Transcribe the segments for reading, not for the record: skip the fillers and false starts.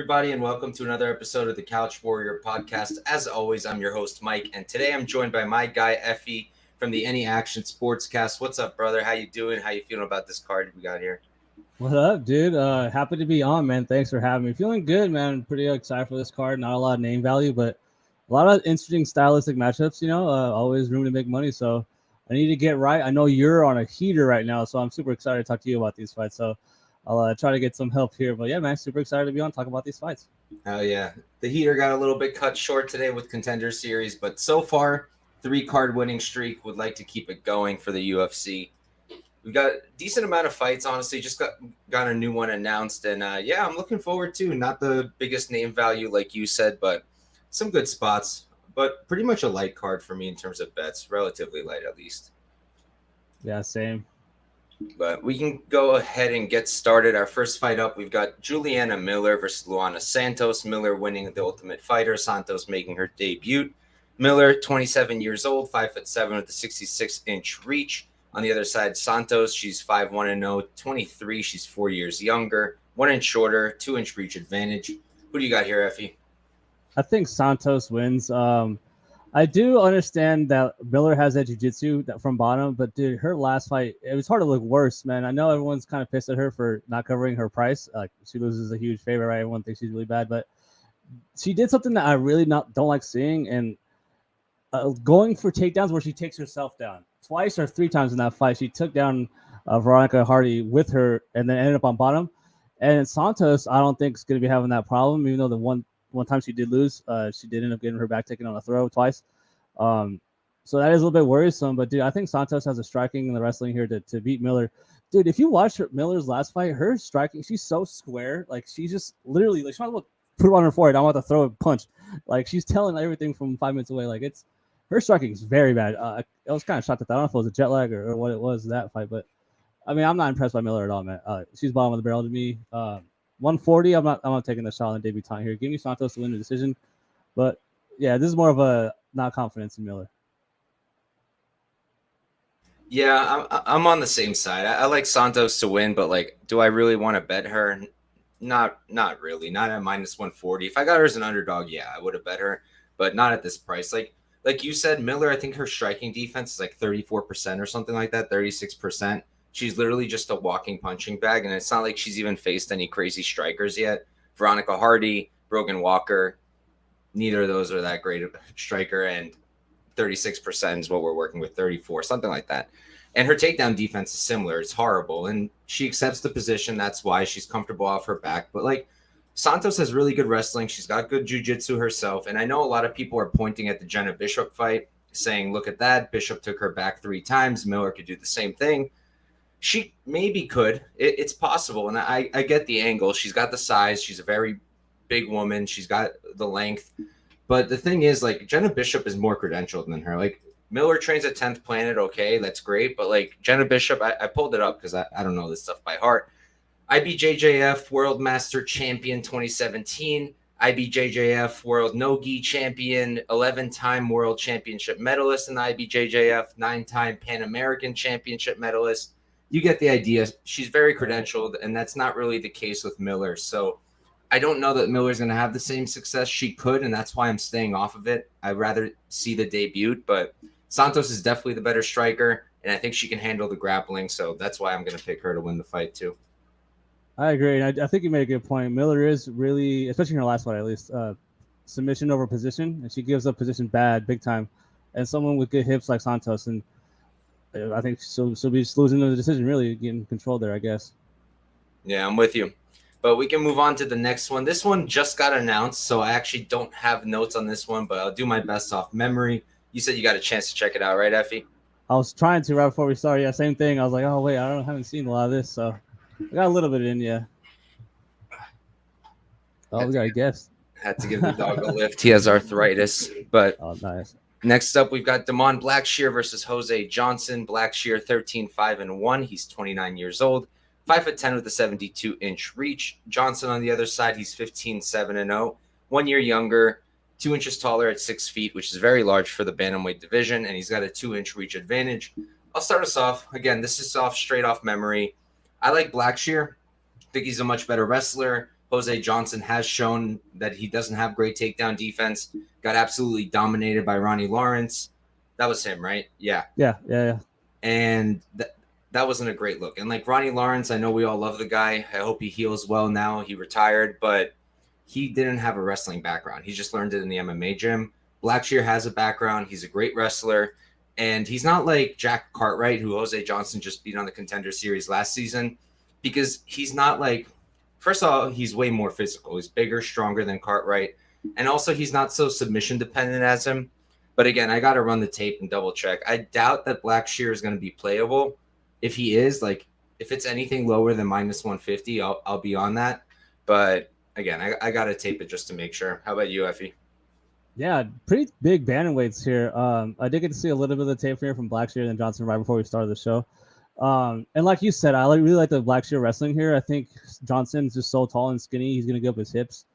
everybody, and welcome to another episode of the Couch Warrior podcast. As always, I'm your host, Mike, and today I'm joined by my guy, Effie, from the Any Action Sportscast. What's up, brother? How you doing? How you feeling about this card we got here? What up, dude? Happy to be on, man. Thanks for having me. Feeling good, man. Pretty excited for this card. Not a lot of name value, but a lot of interesting stylistic matchups, always room to make money. So I need to get right. I know you're on a heater right now, so I'm super excited to talk to you about these fights. So I'll try to get some help here. But yeah, man, super excited to be on, talk about these fights. Oh, yeah. The heater got a little bit cut short today with Contender Series, but so far, 3-card winning streak. Would like to keep it going for the UFC. We've got a decent amount of fights, honestly. Just got a new one announced. And, I'm looking forward to not the biggest name value like you said, but some good spots. But pretty much a light card for me in terms of bets. Relatively light, at least. Yeah, same. But we can go ahead and get started. Our first fight up, we've got Juliana Miller versus Luana Santos. Miller winning the Ultimate Fighter. Santos making her debut. Miller, 27 years old, 5'7" with a 66-inch reach. On the other side, Santos, she's 5'1" 23. She's 4 years younger, 1 inch shorter, 2-inch reach advantage. Who do you got here, Effie? I think Santos wins. I do understand that Miller has that jiu-jitsu from bottom, but dude, her last fight, it was hard to look worse, man. I know everyone's kind of pissed at her for not covering her price. Like, she loses a huge favor, right? Everyone thinks she's really bad, but she did something that I really don't like seeing, and going for takedowns where she takes herself down. Twice or 3 times in that fight, she took down Veronica Hardy with her and then ended up on bottom. And Santos, I don't think is going to be having that problem, even though the one time she did lose, she did end up getting her back taken on a throw twice. So that is a little bit worrisome. But, dude, I think Santos has a striking and the wrestling here to beat Miller. Dude, if you watch Miller's last fight, her striking, she's so square. Like, she's just literally, like, she might as well put it on her forehead. I want to throw a punch. Like, she's telling everything from 5 minutes away. Like, her striking is very bad. I was kind of shocked at that. I don't know if it was a jet lag or what it was, that fight. But, I mean, I'm not impressed by Miller at all, man. She's bottom of the barrel to me. 140, I'm not taking the shot on debutante here. Give me Santos to win the decision. But, yeah, this is more of a not confidence in Miller. Yeah, I'm on the same side. I like Santos to win, but, like, do I really want to bet her? Not really. Not at minus 140. If I got her as an underdog, yeah, I would have bet her, but not at this price. Like you said, Miller, I think her striking defense is like 34% or something like that, 36%. She's literally just a walking punching bag, and it's not like she's even faced any crazy strikers yet. Veronica Hardy, Brogan Walker, neither of those are that great of a striker, and 36% is what we're working with, 34, something like that. And her takedown defense is similar. It's horrible, and she accepts the position. That's why she's comfortable off her back. But, like, Santos has really good wrestling. She's got good jiu-jitsu herself, and I know a lot of people are pointing at the Jenna Bishop fight, saying, look at that. Bishop took her back 3 times. Miller could do the same thing. She maybe could. It's possible, and I get the angle. She's got the size. She's a very big woman. She's got the length. But the thing is, like, Jenna Bishop is more credentialed than her. Like, Miller trains at 10th Planet, okay, that's great. But, like, Jenna Bishop, I pulled it up because I don't know this stuff by heart. IBJJF World Master Champion 2017, IBJJF World No-Gi Champion, 11-time World Championship medalist in the IBJJF, 9-time Pan American Championship medalist. You get the idea. She's very credentialed, and that's not really the case with Miller. So I don't know that Miller's going to have the same success. She could, and that's why I'm staying off of it. I'd rather see the debut, but Santos is definitely the better striker, and I think she can handle the grappling, so that's why I'm going to pick her to win the fight too. I agree. And I think you made a good point. Miller is really, especially in her last fight at least, submission over position, and she gives up position big time. And someone with good hips like Santos, and I think she'll be just losing the decision, really getting control there, I guess. Yeah, I'm with you. But we can move on to the next one. This one just got announced, so I actually don't have notes on this one, but I'll do my best off memory. You said you got a chance to check it out, right, Effie? I was trying to right before we started. Yeah, same thing. I was like, oh, wait, I haven't seen a lot of this, so I got a little bit in, yeah. Oh, we got a guest. Had to give the dog a lift. He has arthritis. But nice. Next up, we've got Damon Blackshear versus Jose Johnson. Blackshear, 13-5-1. He's 29 years old, 5'10" with a 72-inch reach. Johnson on the other side, he's 15-7-0, 1 year younger, 2 inches taller at 6 feet, which is very large for the bantamweight division, and he's got a 2-inch reach advantage. I'll start us off. Again, this is straight off memory. I like Blackshear. I think he's a much better wrestler. Jose Johnson has shown that he doesn't have great takedown defense. Got absolutely dominated by Ronnie Lawrence. That was him, right? Yeah. Yeah. And that wasn't a great look. And like Ronnie Lawrence, I know we all love the guy. I hope he heals well now. He retired, but he didn't have a wrestling background. He just learned it in the MMA gym. Blackshear has a background. He's a great wrestler. And he's not like Jack Cartwright, who Jose Johnson just beat on the Contender Series last season, because he's not like, first of all, he's way more physical. He's bigger, stronger than Cartwright. And also, he's not so submission dependent as him. But again, I got to run the tape and double check. I doubt that Blackshear is going to be playable. If he is, like, if it's anything lower than minus 150, I'll be on that. But again, I got to tape it just to make sure. How about you, Effie? Yeah, pretty big bantamweights here. I did get to see a little bit of the tape here from Blackshear and Johnson right before we started the show. And like you said, I really like the Blackshear wrestling here. I think Johnson's just so tall and skinny. He's going to give up his hips.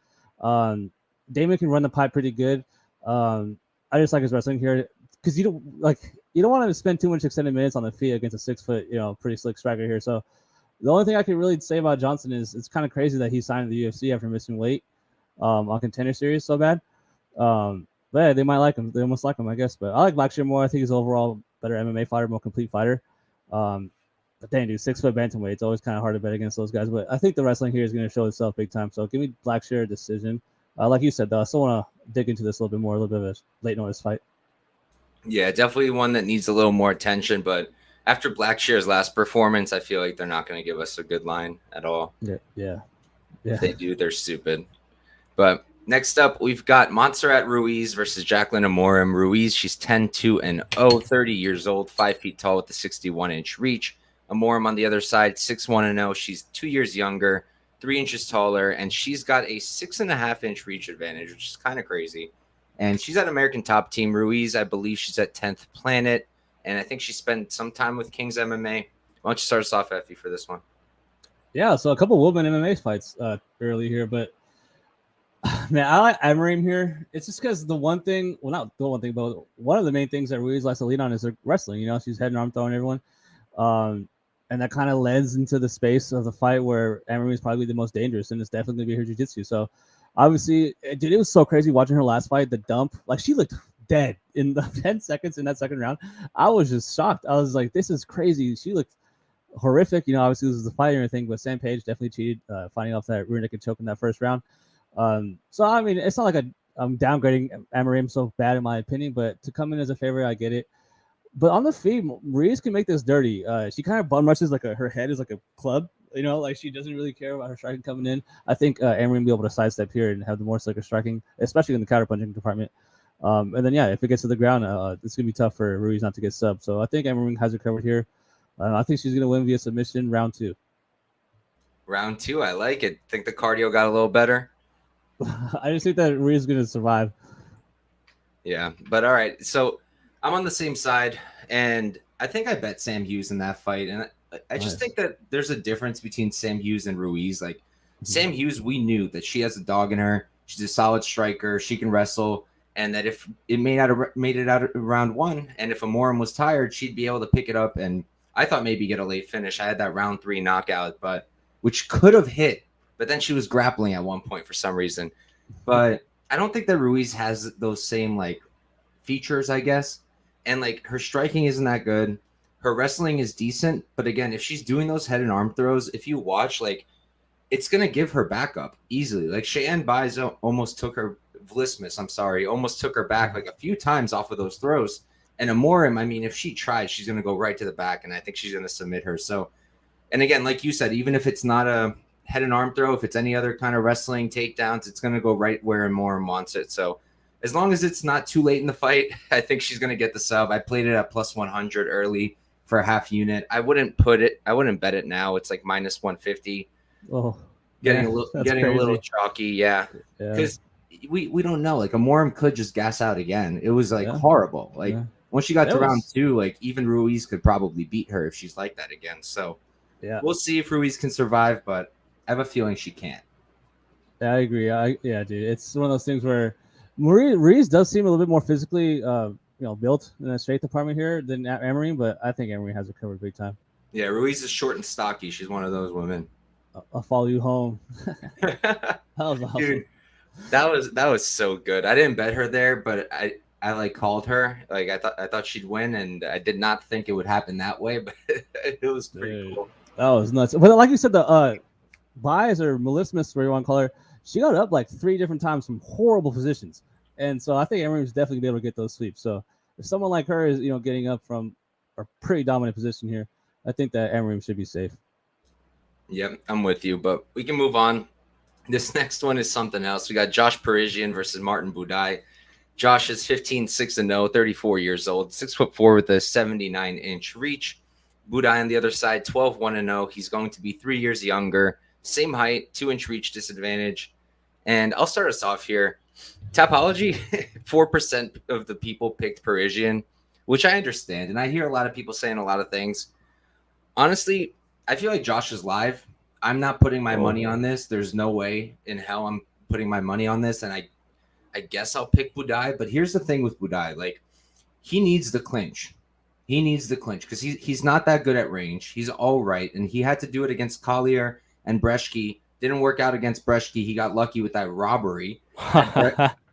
Damon can run the pipe pretty good. I just like his wrestling here because you don't want to spend too much extended minutes on the feet against a 6 foot, pretty slick striker here. So the only thing I can really say about Johnson is it's kind of crazy that he signed the UFC after missing weight on Contender Series so bad. But yeah, they might like him. They almost like him, I guess. But I like Blackshear more. I think he's overall better MMA fighter, more complete fighter. But dang, dude, 6 foot bantamweight. It's always kind of hard to bet against those guys. But I think the wrestling here is going to show itself big time. So give me Blackshear decision. Like you said, though, I still want to dig into this a little bit more, a little bit of a late notice fight. Yeah, definitely one that needs a little more attention. But after Blackshear's last performance, I feel like they're not going to give us a good line at all. Yeah. If they do, they're stupid. But next up, we've got Montserrat Ruiz versus Jadqueline Amorim. Ruiz, she's 10-2-0, 30 years old, 5 feet tall with a 61-inch reach. Amorim on the other side, 6-1-0. She's 2 years younger, 3 inches taller, and she's got a 6.5-inch reach advantage, which is kind of crazy. And she's at American Top Team. Ruiz, I believe she's at 10th Planet, and I think she spent some time with King's MMA. Why don't you start us off, Effie, for this one? Yeah, so a couple women MMA fights early here, but man, I like Amorim here. It's just because the one thing, well, not the one thing, but one of the main things that Ruiz likes to lead on is her wrestling. She's head and arm throwing everyone. And that kind of lends into the space of the fight where Amorim is probably the most dangerous, and it's definitely going to be her jiu-jitsu. So, obviously, dude, it was so crazy watching her last fight, the dump. Like, she looked dead in the 10 seconds in that second round. I was just shocked. I was like, this is crazy. She looked horrific. Obviously, this was the fight and everything, but Sam Page definitely cheated, fighting off that rear naked choke in that first round. So, I mean, it's not like I'm downgrading Amorim so bad in my opinion, but to come in as a favorite, I get it. But on the feet, Ruiz can make this dirty. She kind of bum rushes like her head is like a club, like she doesn't really care about her striking coming in. I think Amorim will be able to sidestep here and have the more slicker striking, especially in the counter punching department. And then, yeah, if it gets to the ground, it's going to be tough for Ruiz not to get subbed. So I think Amorim has her covered here. I think she's going to win via submission round 2. Round 2, I like it. Think the cardio got a little better? I just think that Ruiz is going to survive. Yeah, but all right. So I'm on the same side, and I think I bet Sam Hughes in that fight. And I just think that there's a difference between Sam Hughes and Ruiz. Like, Sam Hughes, we knew that she has a dog in her. She's a solid striker. She can wrestle. And that if it made it out of round 1, and if Amorim was tired, she'd be able to pick it up. And I thought maybe get a late finish. I had that round 3 knockout, which could have hit. But then she was grappling at one point for some reason. But I don't think that Ruiz has those same, features, I guess. And, her striking isn't that good. Her wrestling is decent. But, again, if she's doing those head and arm throws, if you watch, it's going to give her backup easily. Cheyenne Buys almost took her almost took her back, a few times off of those throws. And Amorim, I mean, if she tries, she's going to go right to the back. And I think she's going to submit her. So, and again, like you said, even if it's not a head and arm throw, if it's any other kind of wrestling takedowns, it's going to go right where Amorim wants it. So, as long as it's not too late in the fight, I think she's going to get the sub. I played it at plus 100 early for a half unit. I wouldn't bet it now. It's minus 150. Oh, getting a little chalky. Yeah. Because we don't know. Amorim could just gas out again. It was horrible. Once she got to round 2, even Ruiz could probably beat her if she's like that again. So we'll see if Ruiz can survive, but I have a feeling she can't. Yeah, I agree. Dude, it's one of those things where Ruiz does seem a little bit more physically, built in the strength department here than Amorim, but I think Amorim has it covered big time. Yeah, Ruiz is short and stocky. She's one of those women. I'll follow you home. That was awesome. Dude, that was so good. I didn't bet her there, but I like called her. Like I thought she'd win, and I did not think it would happen that way, but it was pretty Dude, cool. that was nuts. But like you said, the Bias or Melismus, whatever you want to call her, she got up like 3 different times from horrible positions. And so I think Amorim's definitely gonna be able to get those sweeps. So if someone like her is, getting up from a pretty dominant position here, I think that Amorim should be safe. Yep, I'm with you, but we can move on. This next one is something else. We got Josh Parisian versus Martin Buday. Josh is 15, 6-0, 34 years old, 6'4" with a 79-inch reach. Buday on the other side, 12, 1-0. He's going to be 3 years younger, same height, 2-inch reach disadvantage. And I'll start us off here. Topology, 4% of the people picked Parisian, which I understand. And I hear a lot of people saying a lot of things. Honestly, I feel like Josh is live. I'm not putting my money on this. There's no way in hell I'm putting my money on this. And I guess I'll pick Buday. But here's the thing with Buday. Like, he needs the clinch. He needs the clinch because he's not that good at range. He's all right. And he had to do it against Collier and Breshke. Didn't work out against Breshke. He got lucky with that robbery.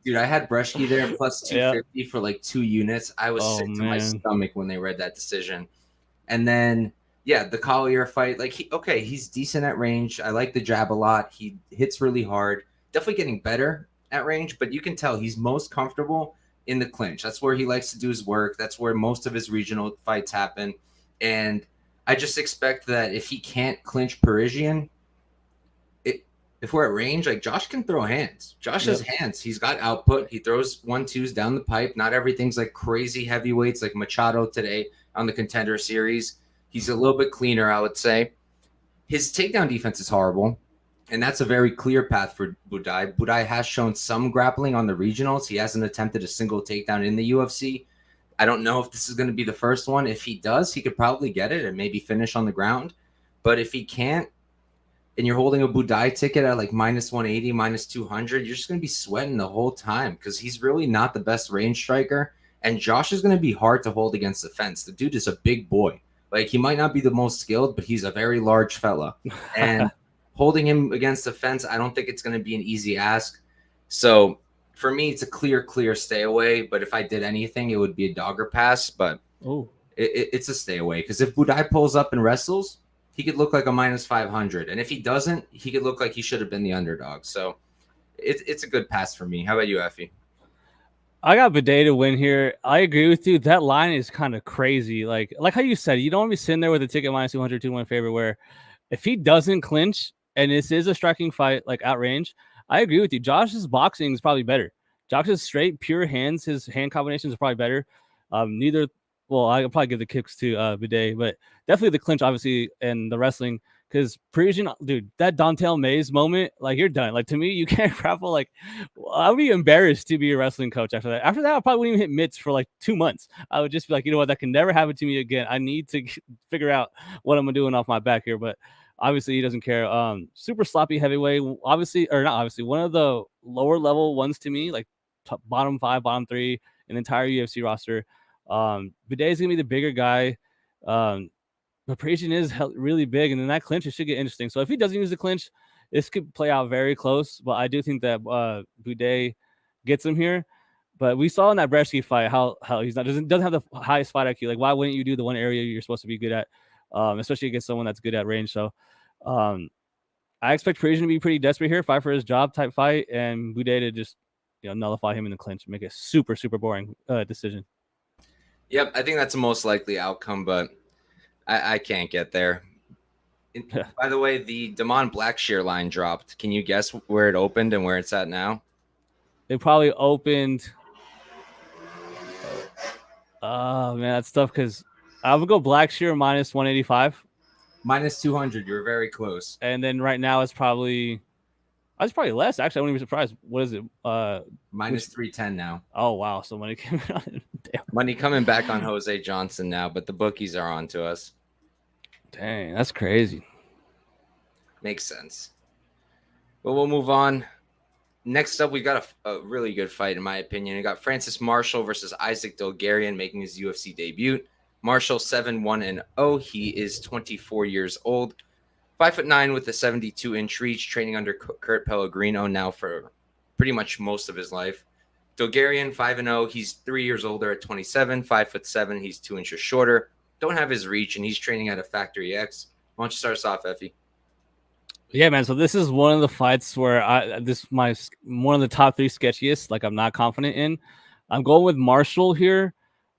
Dude, I had Breshke there plus 250 for like 2 units. I was sick to my stomach when they read that decision. And then, yeah, the Collier fight, like, he's decent at range. I like the jab a lot. He hits really hard. Definitely getting better at range, but you can tell he's most comfortable in the clinch. That's where he likes to do his work. That's where most of his regional fights happen. And I just expect that if he can't clinch Parisian, if we're at range, like, Josh can throw hands. Josh has hands. He's got output. He throws 1-2s down the pipe. Not everything's like crazy heavyweights like Machado today on the Contender Series. He's a little bit cleaner, I would say. His takedown defense is horrible, and that's a very clear path for Buday. Buday has shown some grappling on the regionals. He hasn't attempted a single takedown in the UFC. I don't know if this is going to be the first one. If he does, he could probably get it and maybe finish on the ground. But if he can't, and you're holding a Buday ticket at like minus 180, minus 200, you're just going to be sweating the whole time because he's really not the best range striker. And Josh is going to be hard to hold against the fence. The dude is a big boy. Like, he might not be the most skilled, but he's a very large fella. And holding him against the fence, I don't think it's going to be an easy ask. So for me, it's a clear stay away. But if I did anything, it would be a dogger pass. But it's a stay away because if Buday pulls up and wrestles, he could look like a minus 500. And if he doesn't, he could look like he should have been the underdog. So it's a good pass for me. How about you, Effie? I got Buday to win here. I agree with you. That line is kind of crazy. Like how you said, you don't want to be sitting there with a ticket minus 200, 2-1 favorite where if he doesn't clinch and this is a striking fight, like at range, I agree with you. Josh's boxing is probably better. Josh's straight, pure hands, his hand combinations are probably better. I'll probably give the kicks to Buday, but definitely the clinch, obviously, and the wrestling. Because Parisian, dude, that Dontel Mays moment, like, you're done. Like, to me, you can't grapple. Like, I would be embarrassed to be a wrestling coach after that. After that, I probably wouldn't even hit mitts for like 2 months. I would just be like, you know what, that can never happen to me again. I need to figure out what I'm doing off my back here. But obviously, he doesn't care. Super sloppy heavyweight, obviously, or not obviously, one of the lower level ones to me, like bottom 5, bottom 3 in the entire UFC roster. Buday is gonna be the bigger guy. But Parisian is really big, and then that clinch, it should get interesting. So if he doesn't use the clinch, this could play out very close. But I do think that Buday gets him here. But we saw in that Breshke fight how he's doesn't have the highest fight IQ. Like, why wouldn't you do the one area you're supposed to be good at, especially against someone that's good at range? So I expect Parisian to be pretty desperate here, fight for his job type fight, and Buday to just nullify him in the clinch and make a super boring decision. Yep, I think that's the most likely outcome, but I can't get there. By the way, the Damon Blackshear line dropped. Can you guess where it opened and where it's at now? It probably opened. Oh, man, that's tough because I would go Blackshear minus 185. Minus 200. You're very close. And then right now it's probably less. Actually, I wouldn't be surprised. What is it? Minus 310 now. Oh, wow. So money coming back on Jose Johnson now, but the bookies are on to us. Dang, that's crazy. Makes sense. Well, we'll move on. Next up, we got a really good fight, in my opinion. We got Francis Marshall versus Isaac Dulgarian making his UFC debut. Marshall 7-1-0. He is 24 years old. 5'9" with a 72-inch reach, training under Kurt Pellegrino now for pretty much most of his life. Dulgarian 5-0. He's 3 years older at 27, 5'7". He's 2 inches shorter. Don't have his reach, and he's training at a Factory X. Why don't you start us off, Effie? Yeah, man. So this is one of the fights where one of the top 3 sketchiest. Like I'm not confident in. I'm going with Marshall here.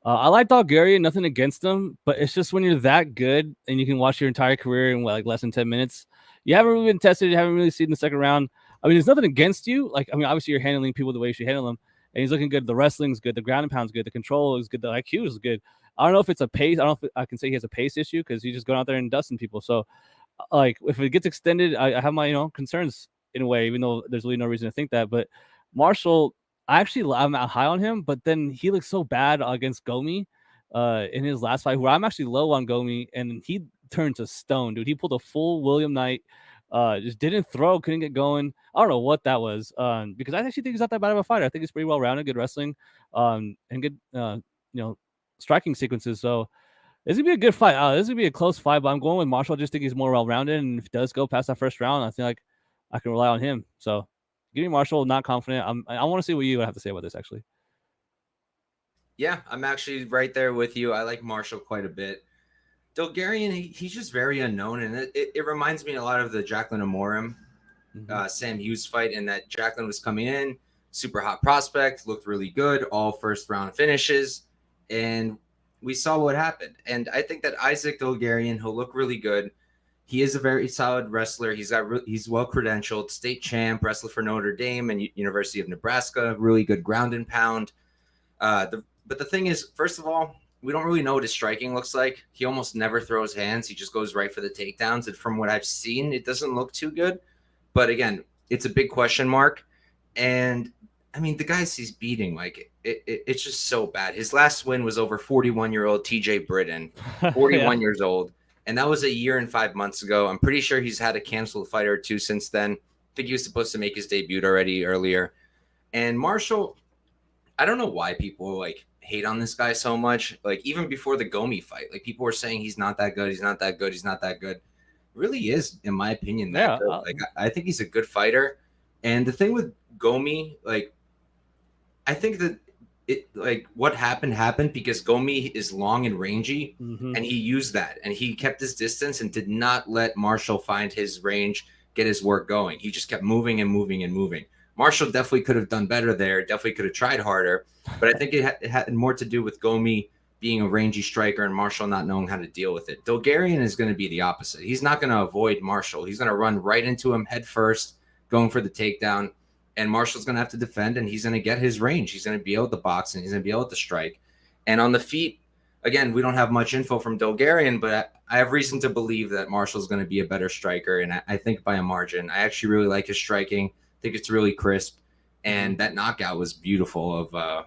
I like Dulgarian, nothing against him, but it's just when you're that good and you can watch your entire career in like less than 10 minutes, you haven't really been tested. You haven't really seen the second round. I mean, there's nothing against you. Like, I mean, obviously you're handling people the way you should handle them, and he's looking good. The wrestling's good. The ground and pound's good. The control is good. The IQ is good. I don't know if it's a pace. I don't know if I can say he has a pace issue because he's just going out there and dusting people. So, like, if it gets extended, I have my concerns in a way, even though there's really no reason to think that. But Marshall, I'm high on him, but then he looks so bad against Gomi in his last fight, where I'm actually low on Gomi, and he turned to stone, dude. He pulled a full William Knight, just didn't throw, couldn't get going. I don't know what that was, because I actually think he's not that bad of a fighter. I think he's pretty well rounded, good wrestling, and good, striking sequences. So this is gonna be a good fight. This is gonna be a close fight, but I'm going with Marshall. I just think he's more well rounded, and if he does go past that first round, I think like I can rely on him. So give me Marshall. Not confident. I want to see what you have to say about this, actually. Yeah, I'm actually right there with you. I like Marshall quite a bit. Dulgarian, he's just very unknown, and it reminds me a lot of the Jadqueline Amorim, Sam Hughes fight, in that Jacqueline was coming in, super hot prospect, looked really good, all first round finishes, and we saw what happened. And I think that Isaac Dulgarian, he'll look really good. He is a very solid wrestler. He's well credentialed, state champ, wrestler for Notre Dame and University of Nebraska, really good ground and pound. But the thing is, first of all, we don't really know what his striking looks like. He almost never throws hands. He just goes right for the takedowns. And from what I've seen, it doesn't look too good. But again, it's a big question mark. And I mean, the guys he's beating, like it's just so bad. His last win was over 41-year-old TJ Breeden, 41 years old. And that was a year and 5 months ago. I'm pretty sure he's had a canceled fight or two since then. I think he was supposed to make his debut already earlier. And Marshall, I don't know why people like hate on this guy so much. Like even before the Gomi fight, like people were saying he's not that good. He's not that good. He's not that good. Really is, in my opinion, that good. Like I think he's a good fighter. And the thing with Gomi, like I think that it like what happened because Gomi is long and rangy, and he used that, and he kept his distance and did not let Marshall find his range, get his work going. He just kept moving and moving and moving. Marshall definitely could have done better there. Definitely could have tried harder, but I think it had more to do with Gomi being a rangy striker and Marshall not knowing how to deal with it. Dulgarian is going to be the opposite. He's not going to avoid Marshall. He's going to run right into him head first, going for the takedown, and Marshall's going to have to defend, and he's going to get his range. He's going to be able to box, and he's going to be able to strike. And on the feet, again, we don't have much info from Dulgarian, but I have reason to believe that Marshall's going to be a better striker, and I think by a margin. I actually really like his striking. I think it's really crisp, and that knockout was beautiful of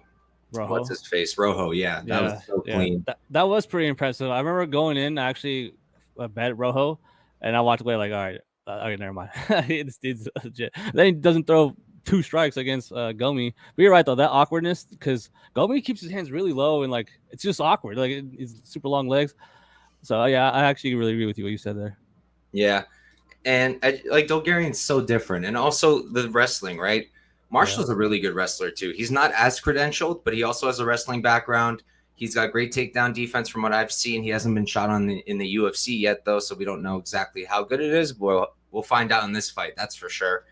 Rojo. What's his face? Rojo, yeah. That was so clean. That was pretty impressive. I remember going in, actually bet Rojo, and I walked away like, all right, okay, never mind. It's legit. Then he doesn't throw 2 strikes against Gomi. But you're right, though, that awkwardness, because Gomi keeps his hands really low, and like it's just awkward. Like he's super long legs. So yeah, I actually really agree with you what you said there. Yeah. And like Dulgarian's so different. And also the wrestling, right? Marshall's a really good wrestler too. He's not as credentialed, but he also has a wrestling background. He's got great takedown defense from what I've seen. He hasn't been shot on in the UFC yet, though, so we don't know exactly how good it is. We'll find out in this fight, that's for sure.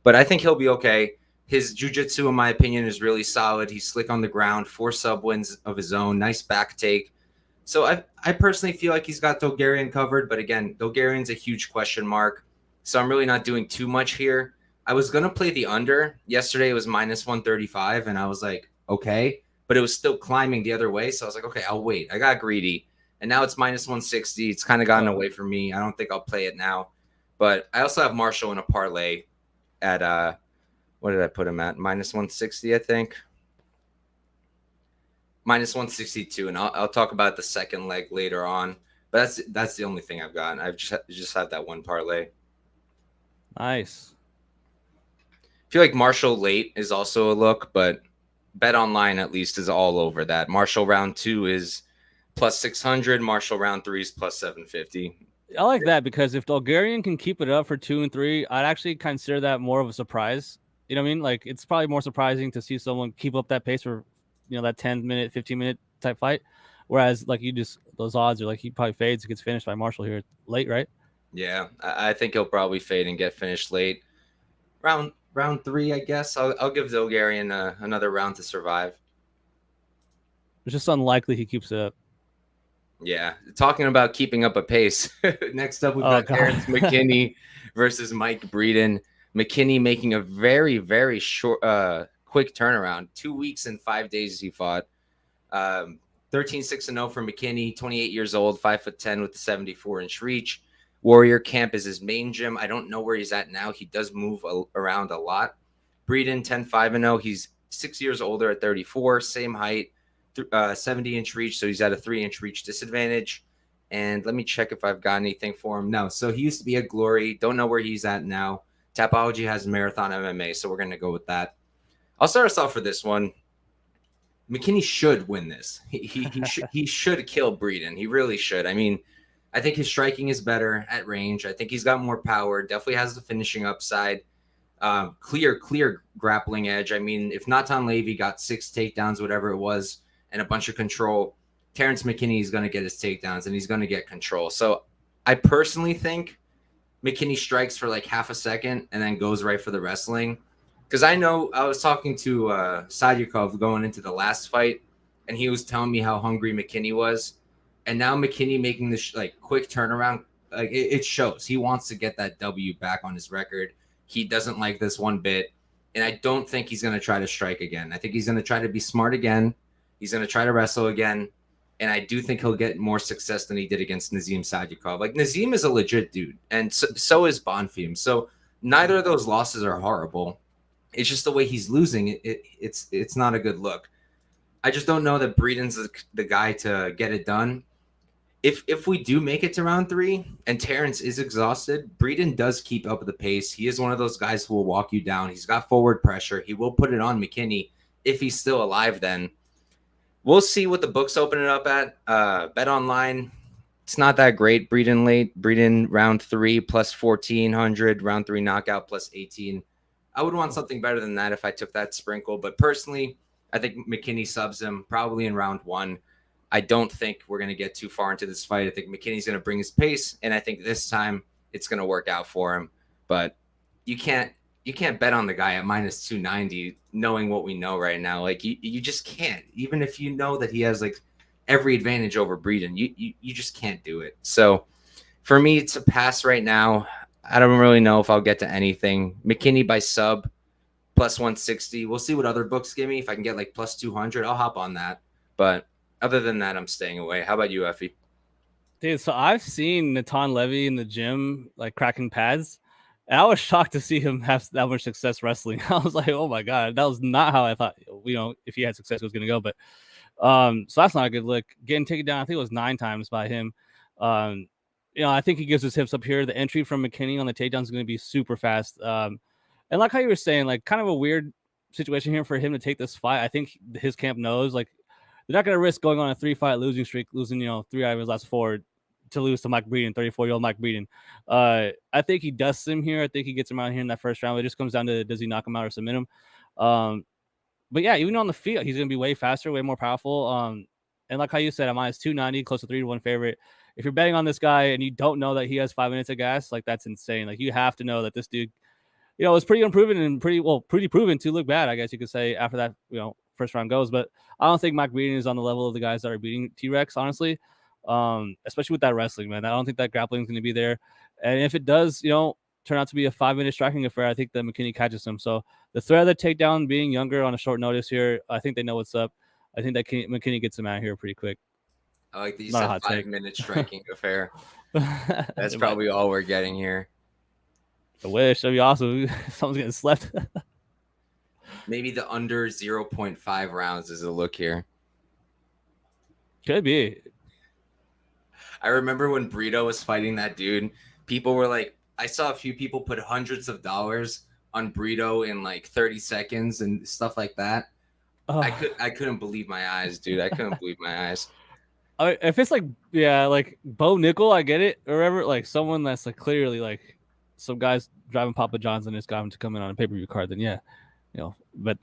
But I think he'll be okay. His jiu-jitsu, in my opinion, is really solid. He's slick on the ground, 4 sub wins of his own, nice back take. So I personally feel like he's got Dulgarian covered, but again, Dulgarian's a huge question mark. So I'm really not doing too much here. I was going to play the under. Yesterday it was minus 135, and I was like, okay. But it was still climbing the other way, so I was like, okay, I'll wait. I got greedy. And now it's minus 160. It's kind of gotten away from me. I don't think I'll play it now. But I also have Marshall in a parlay at, what did I put him at? Minus 160, I think. Minus 162, and I'll talk about the second leg later on. But that's the only thing I've got. I've just had that one parlay. Nice. I feel like Marshall late is also a look, but Bet Online at least is all over that. Marshall round 2 is plus 600. Marshall round 3 is plus 750. I like that because if Dulgarian can keep it up for 2 and 3, I'd actually consider that more of a surprise. You know what I mean? Like it's probably more surprising to see someone keep up that pace for that 10-minute, 15-minute type fight. Whereas like those odds are like he probably fades and gets finished by Marshall here late, right? Yeah, I think he'll probably fade and get finished late. Round three, I guess. I'll give Dulgarian another round to survive. It's just unlikely he keeps it up. Yeah, talking about keeping up a pace. Next up, we've Oh got god. Terrance McKinney versus Mike Breeden. McKinney making a very, very short, quick turnaround. 2 weeks and 5 days he fought. 13-6-0 for McKinney, 28 years old, 5'10" with the 74-inch reach. Warrior Camp is his main gym. I don't know where he's at now. He does move around a lot. Breeden, 10-5-0. He's 6 years older at 34, same height. 70-inch reach, so he's at a 3-inch reach disadvantage. And let me check if I've got anything for him. No, so he used to be at Glory. Don't know where he's at now. Tapology has Marathon MMA, so we're going to go with that. I'll start us off for this one. McKinney should win this. He should kill Breeden. He really should. I mean, I think his striking is better at range. I think he's got more power. Definitely has the finishing upside. Clear grappling edge. I mean, if Natan Levy got 6 takedowns, whatever it was, and a bunch of control, Terrance McKinney is going to get his takedowns and he's going to get control. So I personally think McKinney strikes for like half a second and then goes right for the wrestling. Because I know I was talking to Sadyukov going into the last fight, and he was telling me how hungry McKinney was. And now McKinney making this quick turnaround, like it shows. He wants to get that W back on his record. He doesn't like this one bit. And I don't think he's going to try to strike again. I think he's going to try to be smart again. He's going to try to wrestle again. And I do think he'll get more success than he did against Nazim Sadyukov. Like, Nazim is a legit dude, and so is Bonfim. So neither of those losses are horrible. It's just the way he's losing. It's not a good look. I just don't know that Breeden's the guy to get it done. If we do make it to round 3 and Terrance is exhausted, Breeden does keep up with the pace. He is one of those guys who will walk you down. He's got forward pressure. He will put it on McKinney if he's still alive then. We'll see what the books open it up at. Bet online, it's not that great. Breeden late. Breeden round 3 plus 1,400. Round 3 knockout plus 18. I would want something better than that if I took that sprinkle. But personally, I think McKinney subs him probably in round 1. I don't think we're going to get too far into this fight. I think McKinney's going to bring his pace, and I think this time it's going to work out for him. But you can't bet on the guy at minus 290 knowing what we know right now. Like, you just can't. Even if you know that he has like every advantage over Breeden, you just can't do it. So for me, it's a pass right now. I don't really know if I'll get to anything. McKinney by sub plus 160. We'll see what other books give me. If I can get like plus 200, I'll hop on that. But other than that, I'm staying away. How about you, Effie? Dude, so I've seen Natan Levy in the gym like cracking pads. And I was shocked to see him have that much success wrestling. I was like, oh my God, that was not how I thought, if he had success, it was going to go. But so that's not a good look. Getting taken down, I think it was 9 times by him. I think he gives his hips up here. The entry from McKinney on the takedown is going to be super fast. And like how you were saying, like kind of a weird situation here for him to take this fight. I think his camp knows, like, they're not going to risk going on a 3-fight losing streak, losing, 3 out of his last 4 to lose to Mike Breeden, 34-year-old Mike Breeden. I think he dusts him here. I think he gets him out here in that first round. It just comes down to, does he knock him out or submit him? But yeah, even on the field, he's going to be way faster, way more powerful. And like how you said, I'm minus 290, close to 3-1 favorite. If you're betting on this guy and you don't know that he has 5 minutes of gas, like, that's insane. Like, you have to know that this dude, is pretty unproven and pretty proven to look bad, I guess you could say, after that, first round goes. But I don't think Mike Breeden is on the level of the guys that are beating T-Rex, honestly. Especially with that wrestling, man. I don't think that grappling is going to be there. And if it does, turn out to be a 5-minute striking affair, I think that McKinney catches him. So the threat of the takedown being younger on a short notice here, I think they know what's up. I think that McKinney gets him out here pretty quick. I like that you said 5-minute striking affair. That's probably all we're getting here. I wish. That'd be awesome. Someone's getting slept. Maybe the under 0.5 rounds is a look here. Could be. I remember when Brito was fighting that dude, people were like, I saw a few people put hundreds of dollars on Brito in like 30 seconds and stuff like that. Oh. I couldn't believe my eyes, dude. I couldn't believe my eyes. If it's like like Bo Nickel, I get it. Or whatever, like someone that's like clearly like some guys driving Papa John's and just got him to come in on a pay per view card, then yeah, but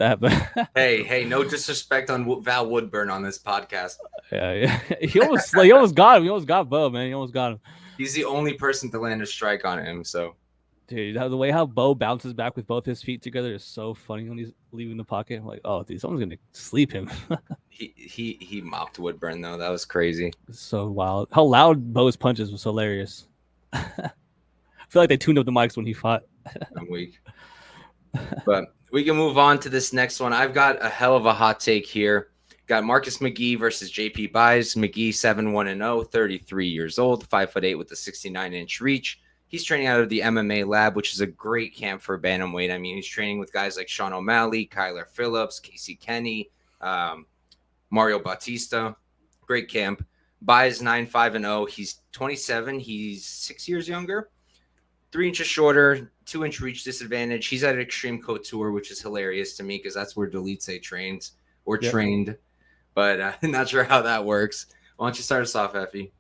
Hey, no disrespect on Val Woodburn on this podcast. yeah. He almost got him. He almost got Bo, man. He almost got him. He's the only person to land a strike on him. So, dude, the way how Bo bounces back with both his feet together is so funny when he's leaving the pocket. I'm like, oh, dude, someone's gonna sleep him. he mopped Woodburn though. That was crazy. So wild. How loud Bo's punches was hilarious. I feel like they tuned up the mics when he fought. I'm weak. But we can move on to this next one. I've got a hell of a hot take here. Got Marcus McGhee versus JP Buys. McGhee 7-1-0, 33 years old, 5'8" with a 69-inch reach. He's training out of the MMA lab, which is a great camp for bantamweight. I mean, he's training with guys like Sean O'Malley, Kyler Phillips, Casey Kenny, Mario Bautista. Great camp. Buys 9-5-0. He's 27. He's 6 years younger. 3 inches shorter, 2-inch reach disadvantage. He's at Extreme Couture, which is hilarious to me because that's where Dulce trained. But I'm not sure how that works. Why don't you start us off, Effie?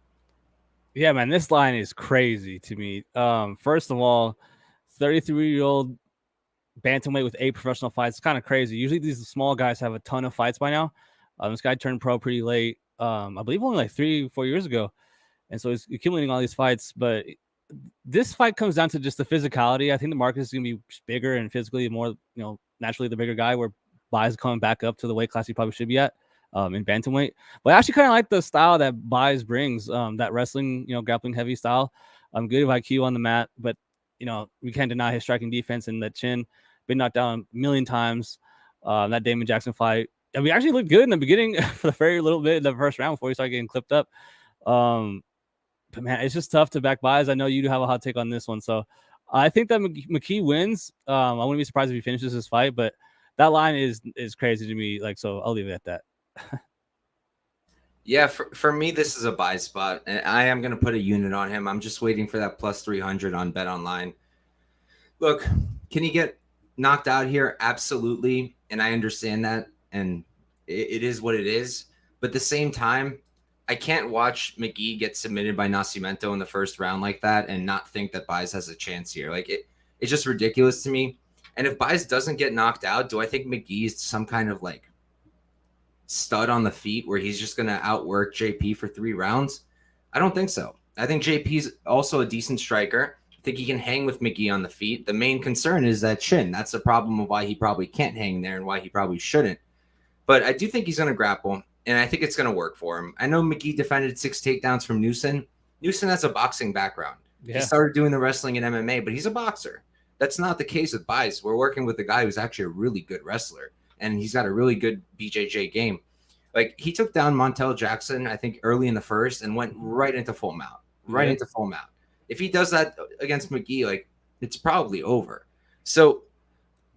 Yeah, man, this line is crazy to me. First of all, 33-year-old bantamweight with 8 professional fights. It's kind of crazy. Usually these small guys have a ton of fights by now. This guy turned pro pretty late. I believe only like 3-4 years ago. And so he's accumulating all these fights. But this fight comes down to just the physicality. I think the Marcus is going to be bigger and physically more, naturally the bigger guy, where Buys coming back up to the weight class he probably should be at in bantamweight. But I actually kind of like the style that Buys brings, that wrestling, grappling heavy style. Good IQ on the mat, but we can't deny his striking defense and the chin. Been knocked down a million times. That Damon Jackson fight, and we actually looked good in the beginning for the very little bit in the first round before he started getting clipped up. But man, it's just tough to back Buys. I know you do have a hot take on this one, so I think that McKee wins. I wouldn't be surprised if he finishes this fight, but that line is crazy to me. Like, so I'll leave it at that. Yeah, for me, this is a buy spot, and I am going to put a unit on him. I'm just waiting for that plus 300 on Bet Online. Look, can he get knocked out here? Absolutely, and I understand that, and it is what it is. But at the same time, I can't watch McGhee get submitted by Nascimento in the first round like that and not think that Buys has a chance here. Like, it's just ridiculous to me. And if Buys doesn't get knocked out, do I think McGee's some kind of like stud on the feet where he's just going to outwork JP for 3 rounds? I don't think so. I think JP's also a decent striker. I think he can hang with McGhee on the feet. The main concern is that chin. That's the problem of why he probably can't hang there and why he probably shouldn't. But I do think he's going to grapple, and I think it's going to work for him. I know McGhee defended 6 takedowns from Newson. Newson has a boxing background. Yeah. He started doing the wrestling in MMA, but he's a boxer. That's not the case with Buys. We're working with a guy who's actually a really good wrestler, and he's got a really good BJJ game. Like, he took down Montel Jackson, I think, early in the first and went right into full mount. Into full mount. If he does that against McGhee, like, it's probably over. So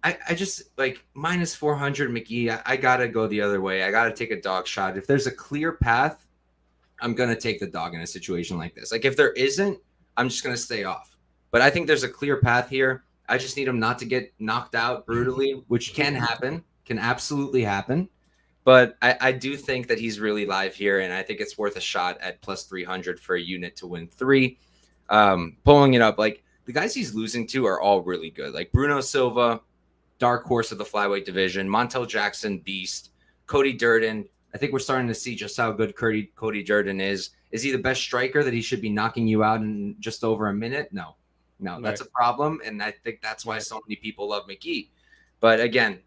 I just, like, minus 400 McGhee, I got to go the other way. I got to take a dog shot. If there's a clear path, I'm going to take the dog in a situation like this. Like, if there isn't, I'm just going to stay off. But I think there's a clear path here. I just need him not to get knocked out brutally, which can happen, can absolutely happen. But I do think that he's really live here, and I think it's worth a shot at plus 300 for a unit to win 3. Pulling it up, like, the guys he's losing to are all really good. Like Bruno Silva, dark horse of the flyweight division, Montel Jackson, beast, Cody Durden. I think we're starting to see just how good Cody Durden is. Is he the best striker that he should be knocking you out in just over a minute? No, that's a problem, and I think that's why so many people love McGhee. But again,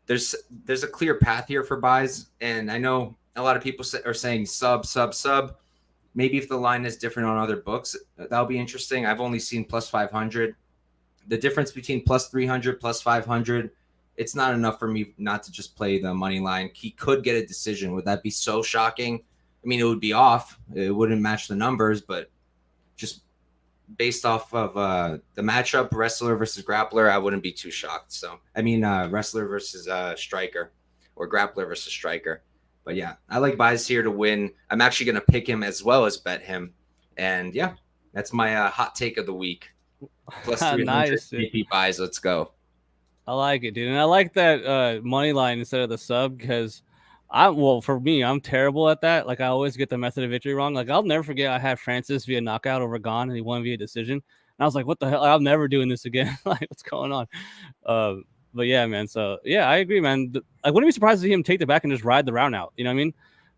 there's a clear path here for Buys, and I know a lot of people are saying sub. Maybe if the line is different on other books, that'll be interesting. I've only seen plus 500. The difference between plus 300, plus 500, it's not enough for me not to just play the money line. He could get a decision. Would that be so shocking? I mean, it would be off. It wouldn't match the numbers, but just based off of the matchup, wrestler versus grappler, I wouldn't be too shocked. So, I mean, wrestler versus striker, or grappler versus striker. But yeah, I like Buys here to win. I'm actually going to pick him as well as bet him. And yeah, that's my hot take of the week. Plus 300 nice, BP Buys. Let's go. I like it, dude. And I like that money line instead of the sub, because Well, for me, I'm terrible at that. Like I always get the method of victory wrong. Like I'll never forget I had Francis via knockout over Gon and he won via decision. And I was like, what the hell? I'm never doing this again. Like, what's going on? But yeah, man. So yeah, I agree, man. I wouldn't be surprised to see him take the back and just ride the round out. You know what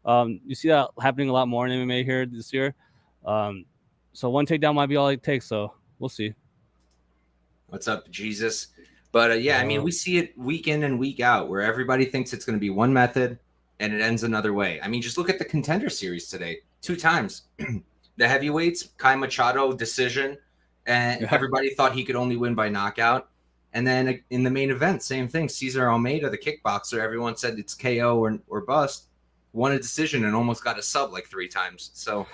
I mean? You see that happening a lot more in MMA here this year. So one takedown might be all it takes. So we'll see. What's up, Jesus? But yeah, I mean, we see it week in and week out where everybody thinks it's going to be one method and it ends another way. I mean, just look at the Contender Series today. 2 times. The heavyweights, Kai Machado decision, and everybody thought he could only win by knockout. And then in the main event, same thing. Cesar Almeida, the kickboxer, everyone said it's KO or bust. Won a decision and almost got a sub like 3 times. So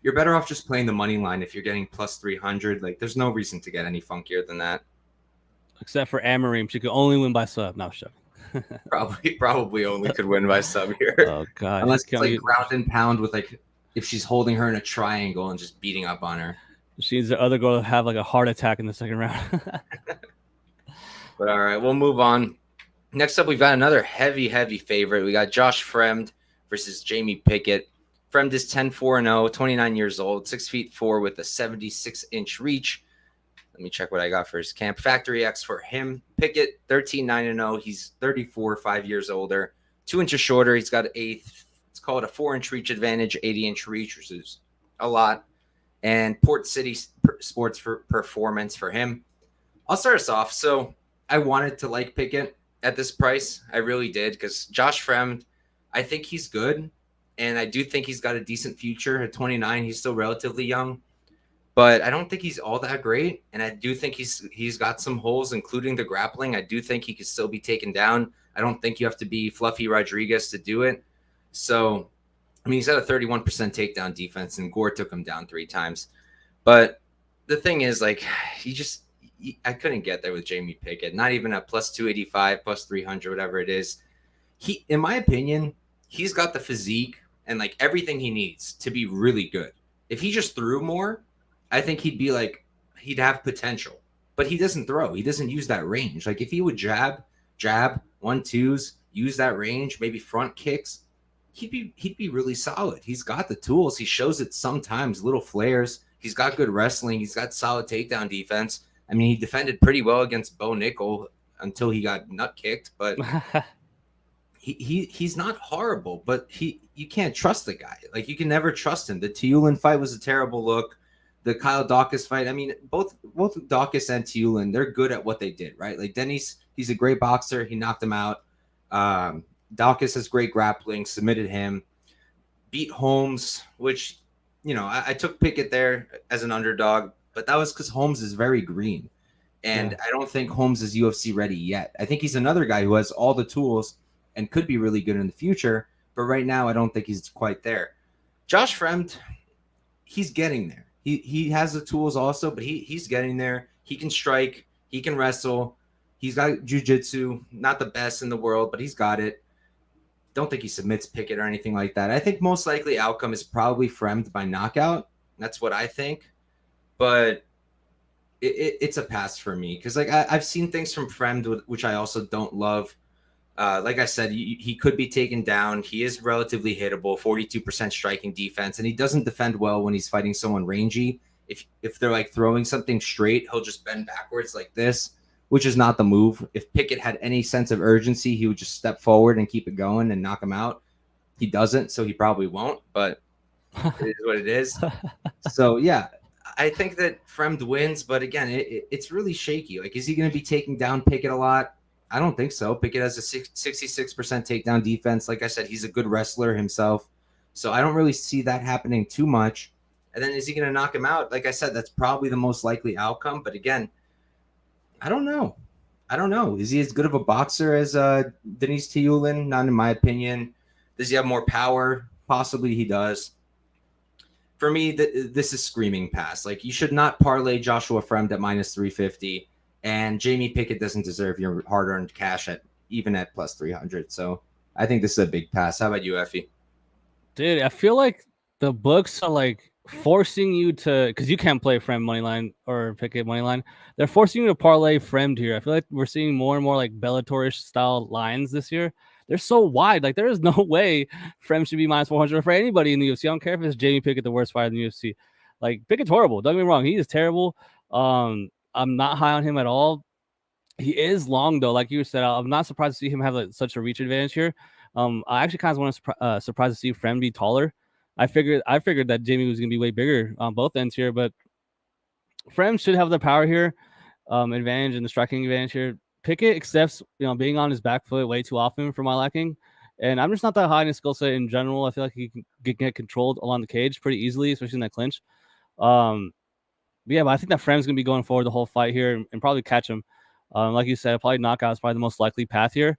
you're better off just playing the money line if you're getting plus 300. Like, there's no reason to get any funkier than that. Except for Amorim, she could only win by sub. No, shut. Probably only could win by sub here. Oh god! Unless it's like ground and pound with like if she's holding her in a triangle and just beating up on her. She needs the other girl to have like a heart attack in the second round. But all right, we'll move on. Next up, we've got another heavy favorite. We got Josh Fremd versus Jamie Pickett. Fremd is 10-4-0, 29 years old, 6'4" with a 76-inch reach. Let me check what I got for his camp. Factory X for him. Pickett, 13-9-0. He's 34, 5 years older, 2 inches shorter. He's got it's called a 4-inch reach advantage, 80-inch reach, which is a lot. And Port City Sports for Performance for him. I'll start us off. So I wanted to like Pickett at this price. I really did because Josh Fremd, I think he's good. And I do think he's got a decent future at 29. He's still relatively young. But I don't think he's all that great. And I do think he's got some holes, including the grappling. I do think he could still be taken down. I don't think you have to be Fluffy Rodriguez to do it. So, I mean, he's got a 31% takedown defense, and Gore took him down 3 times. But the thing is, like, I couldn't get there with Jamie Pickett. Not even at plus 285, plus 300, whatever it is. In my opinion, he's got the physique and, like, everything he needs to be really good. If he just threw more, I think he'd have potential, but he doesn't throw. He doesn't use that range. Like if he would jab, 1-2s, use that range, maybe front kicks, he'd be really solid. He's got the tools. He shows it sometimes, little flares. He's got good wrestling. He's got solid takedown defense. I mean, he defended pretty well against Bo Nickel until he got nut kicked, but he's not horrible, but you can't trust the guy. Like you can never trust him. The Tiulin fight was a terrible look. The Kyle Daukaus fight, I mean, both Daukaus and Tiulin, they're good at what they did, right? Like Denny's, he's a great boxer. He knocked him out. Daukaus has great grappling, submitted him, beat Holmes, which, you know, I took Pickett there as an underdog, but that was because Holmes is very green. And I don't think Holmes is UFC ready yet. I think he's another guy who has all the tools and could be really good in the future. But right now, I don't think he's quite there. Josh Fremd, he's getting there. He has the tools also, but he's getting there. He can strike. He can wrestle. He's got jiu-jitsu. Not the best in the world, but he's got it. Don't think he submits Pickett or anything like that. I think most likely outcome is probably Fremd by knockout. That's what I think. But it's a pass for me because like I've seen things from Fremd which I also don't love. Like I said, he could be taken down. He is relatively hittable, 42% striking defense, and he doesn't defend well when he's fighting someone rangy. If they're like throwing something straight, he'll just bend backwards like this, which is not the move. If Pickett had any sense of urgency, he would just step forward and keep it going and knock him out. He doesn't, so he probably won't, but it is what it is. So, yeah, I think that Fremd wins, but again, it's really shaky. Like, is he going to be taking down Pickett a lot? I don't think so. Pickett has a 66% takedown defense. Like I said, he's a good wrestler himself. So I don't really see that happening too much. And then is he going to knock him out? Like I said, that's probably the most likely outcome. But again, I don't know. Is he as good of a boxer as Denise Tiulin? Not in my opinion. Does he have more power? Possibly he does. For me, this is screaming pass. Like you should not parlay Joshua Fremd at minus 350. And Jamie Pickett doesn't deserve your hard-earned cash even at plus 300. So I think this is a big pass. How about you, Effie? Dude, I feel like the books are like forcing you to, because you can't play Fremd moneyline or Pickett moneyline. They're forcing you to parlay Fremd here. I feel like we're seeing more and more like Bellatorish style lines this year. they're so wide. Like there is no way Fremd should be minus 400 for anybody in the UFC. I don't care if it's Jamie Pickett, the worst fighter in the UFC. Like Pickett's horrible. Don't get me wrong, he is terrible. I'm not high on him at all. He is long though, like you said. I'm not surprised to see him have like, such a reach advantage here. I actually kind of want to surprised to see Fremd be taller. I figured that Jamie was gonna be way bigger on both ends here, but Fremd should have the power here, advantage and the striking advantage here. Pickett accepts, being on his back foot way too often for my liking. And I'm just not that high in his skill set in general. I feel like he can get controlled along the cage pretty easily, especially in that clinch. But I think that Fremd's going to be going forward the whole fight here and probably catch him. Like you said, probably knockout is probably the most likely path here.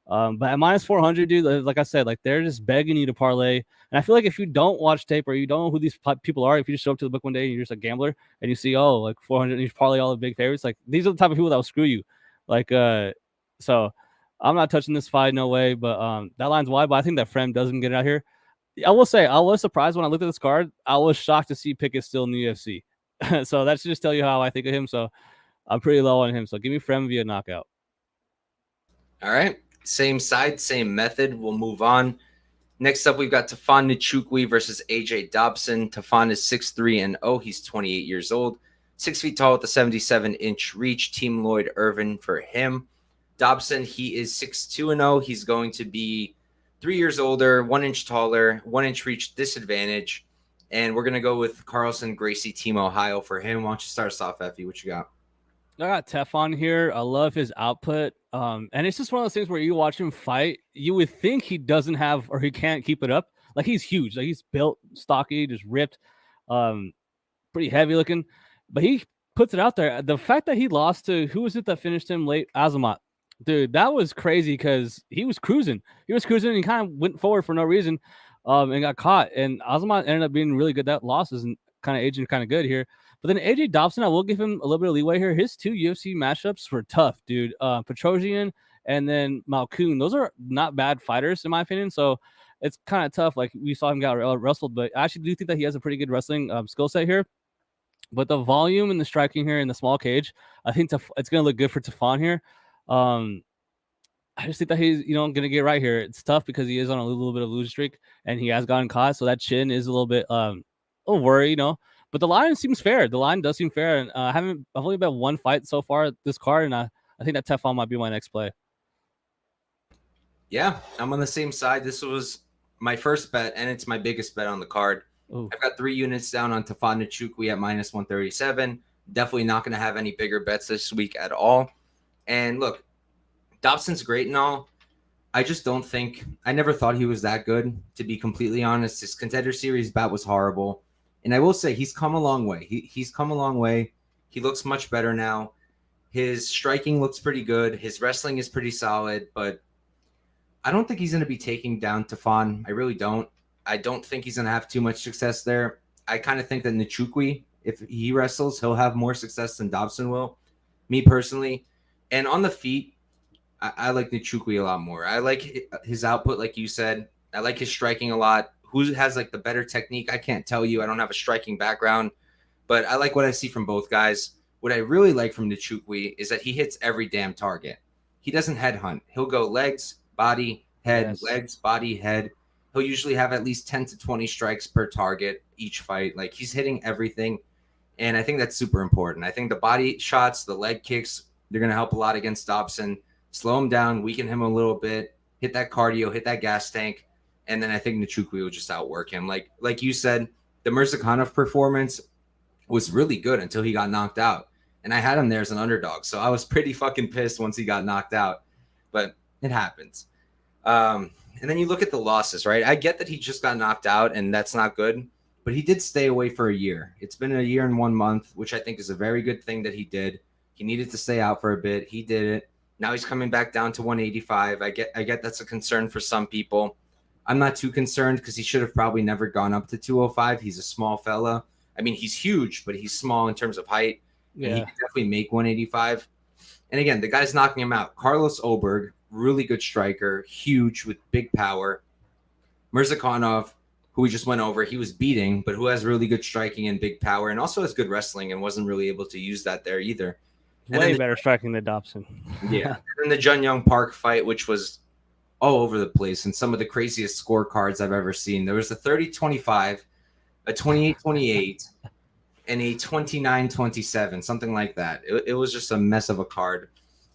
But at minus 400, dude, like I said, like they're just begging you to parlay. And I feel like if you don't watch tape or you don't know who these people are, if you just show up to the book one day and you're just a gambler and you see, like 400 and you parlay all the big favorites, like these are the type of people that will screw you. Like, so I'm not touching this fight, no way. But that line's wide, but I think that Fremd doesn't get it out here. I will say, I was surprised when I looked at this card. I was shocked to see Pickett still in the UFC. So that should just tell you how I think of him. So I'm pretty low on him. So give me Fremd via knockout. All right. Same side, same method. We'll move on. Next up, we've got Tafon Nchukwi versus AJ Dobson. Tafon is 6'3" He's 28 years old. 6 feet tall with a 77-inch reach. Team Lloyd Irvin for him. Dobson, he is 6'2" He's going to be 3 years older, 1 inch taller, 1 inch reach disadvantage. And we're going to go with Carlson Gracie Team Ohio for him. Why don't you start us off, Effie? What you got? I got Tafon here. I love his output. And it's just one of those things where you watch him fight, you would think he doesn't have or he can't keep it up. Like he's huge. Like he's built, stocky, just ripped, pretty heavy looking. But he puts it out there. The fact that he lost to who was it that finished him late? Azamat. Dude, that was crazy because he was cruising. And he kind of went forward for no reason and got caught. And Azamat ended up being really good. That loss is kind of aging kind of good here. But then AJ Dobson, I will give him a little bit of leeway here. His 2 UFC matchups were tough, dude. Petrosian and then Malkoon. Those are not bad fighters, in my opinion. So it's kind of tough. Like we saw him get wrestled, but I actually do think that he has a pretty good wrestling skill set here. But the volume and the striking here in the small cage, I think it's going to look good for Tafon here. I just think that he's, going to get right here. It's tough because he is on a little bit of losing streak and he has gotten caught. So that chin is a little bit, a worry, But the line seems fair. The line does seem fair. And I've only bet one fight so far this card. And I think that Tefon might be my next play. Yeah, I'm on the same side. This was my first bet, and it's my biggest bet on the card. Ooh. I've got 3 units down on Tafon Nchukwi at minus 137. Definitely not going to have any bigger bets this week at all. And look, Dobson's great and all. I just don't think – I never thought he was that good, to be completely honest. His Contender Series bout was horrible. And I will say he's come a long way. He's come a long way. He looks much better now. His striking looks pretty good. His wrestling is pretty solid, but I don't think he's going to be taking down Tafon. I really don't. I don't think he's going to have too much success there. I kind of think that Nchukwi, if he wrestles, he'll have more success than Dobson will, me personally. And on the feet, I like Nchukwi a lot more. I like his output, like you said. I like his striking a lot. Who has like the better technique? I can't tell you. I don't have a striking background, but I like what I see from both guys. What I really like from Nchukwi is that he hits every damn target. He doesn't headhunt. He'll go legs, body, head, yes. Legs, body, head. He'll usually have at least 10 to 20 strikes per target each fight. Like he's hitting everything. And I think that's super important. I think the body shots, the leg kicks, they're going to help a lot against Dobson. Slow him down, weaken him a little bit, hit that cardio, hit that gas tank. And then I think Nchukwi will just outwork him. Like you said, the Mirzakhanov performance was really good until he got knocked out. And I had him there as an underdog. So I was pretty fucking pissed once he got knocked out. But it happens. And then you look at the losses, right? I get that he just got knocked out, and that's not good. But he did stay away for a year. It's been a year and 1 month, which I think is a very good thing that he did. He needed to stay out for a bit. He did it. Now he's coming back down to 185. I get that's a concern for some people. I'm not too concerned because he should have probably never gone up to 205. He's a small fella. I mean, he's huge, but he's small in terms of height. Yeah. And he can definitely make 185. And again, the guy's knocking him out. Carlos Oberg, really good striker, huge with big power. Mirzakhanov, who we just went over, he was beating, but who has really good striking and big power and also has good wrestling and wasn't really able to use that there either. Way better striking than Dobson. Yeah. And then the Jun Young Park fight, which was all over the place and some of the craziest scorecards I've ever seen. There was a 30-25, a 28-28, and a 29-27, something like that. It was just a mess of a card.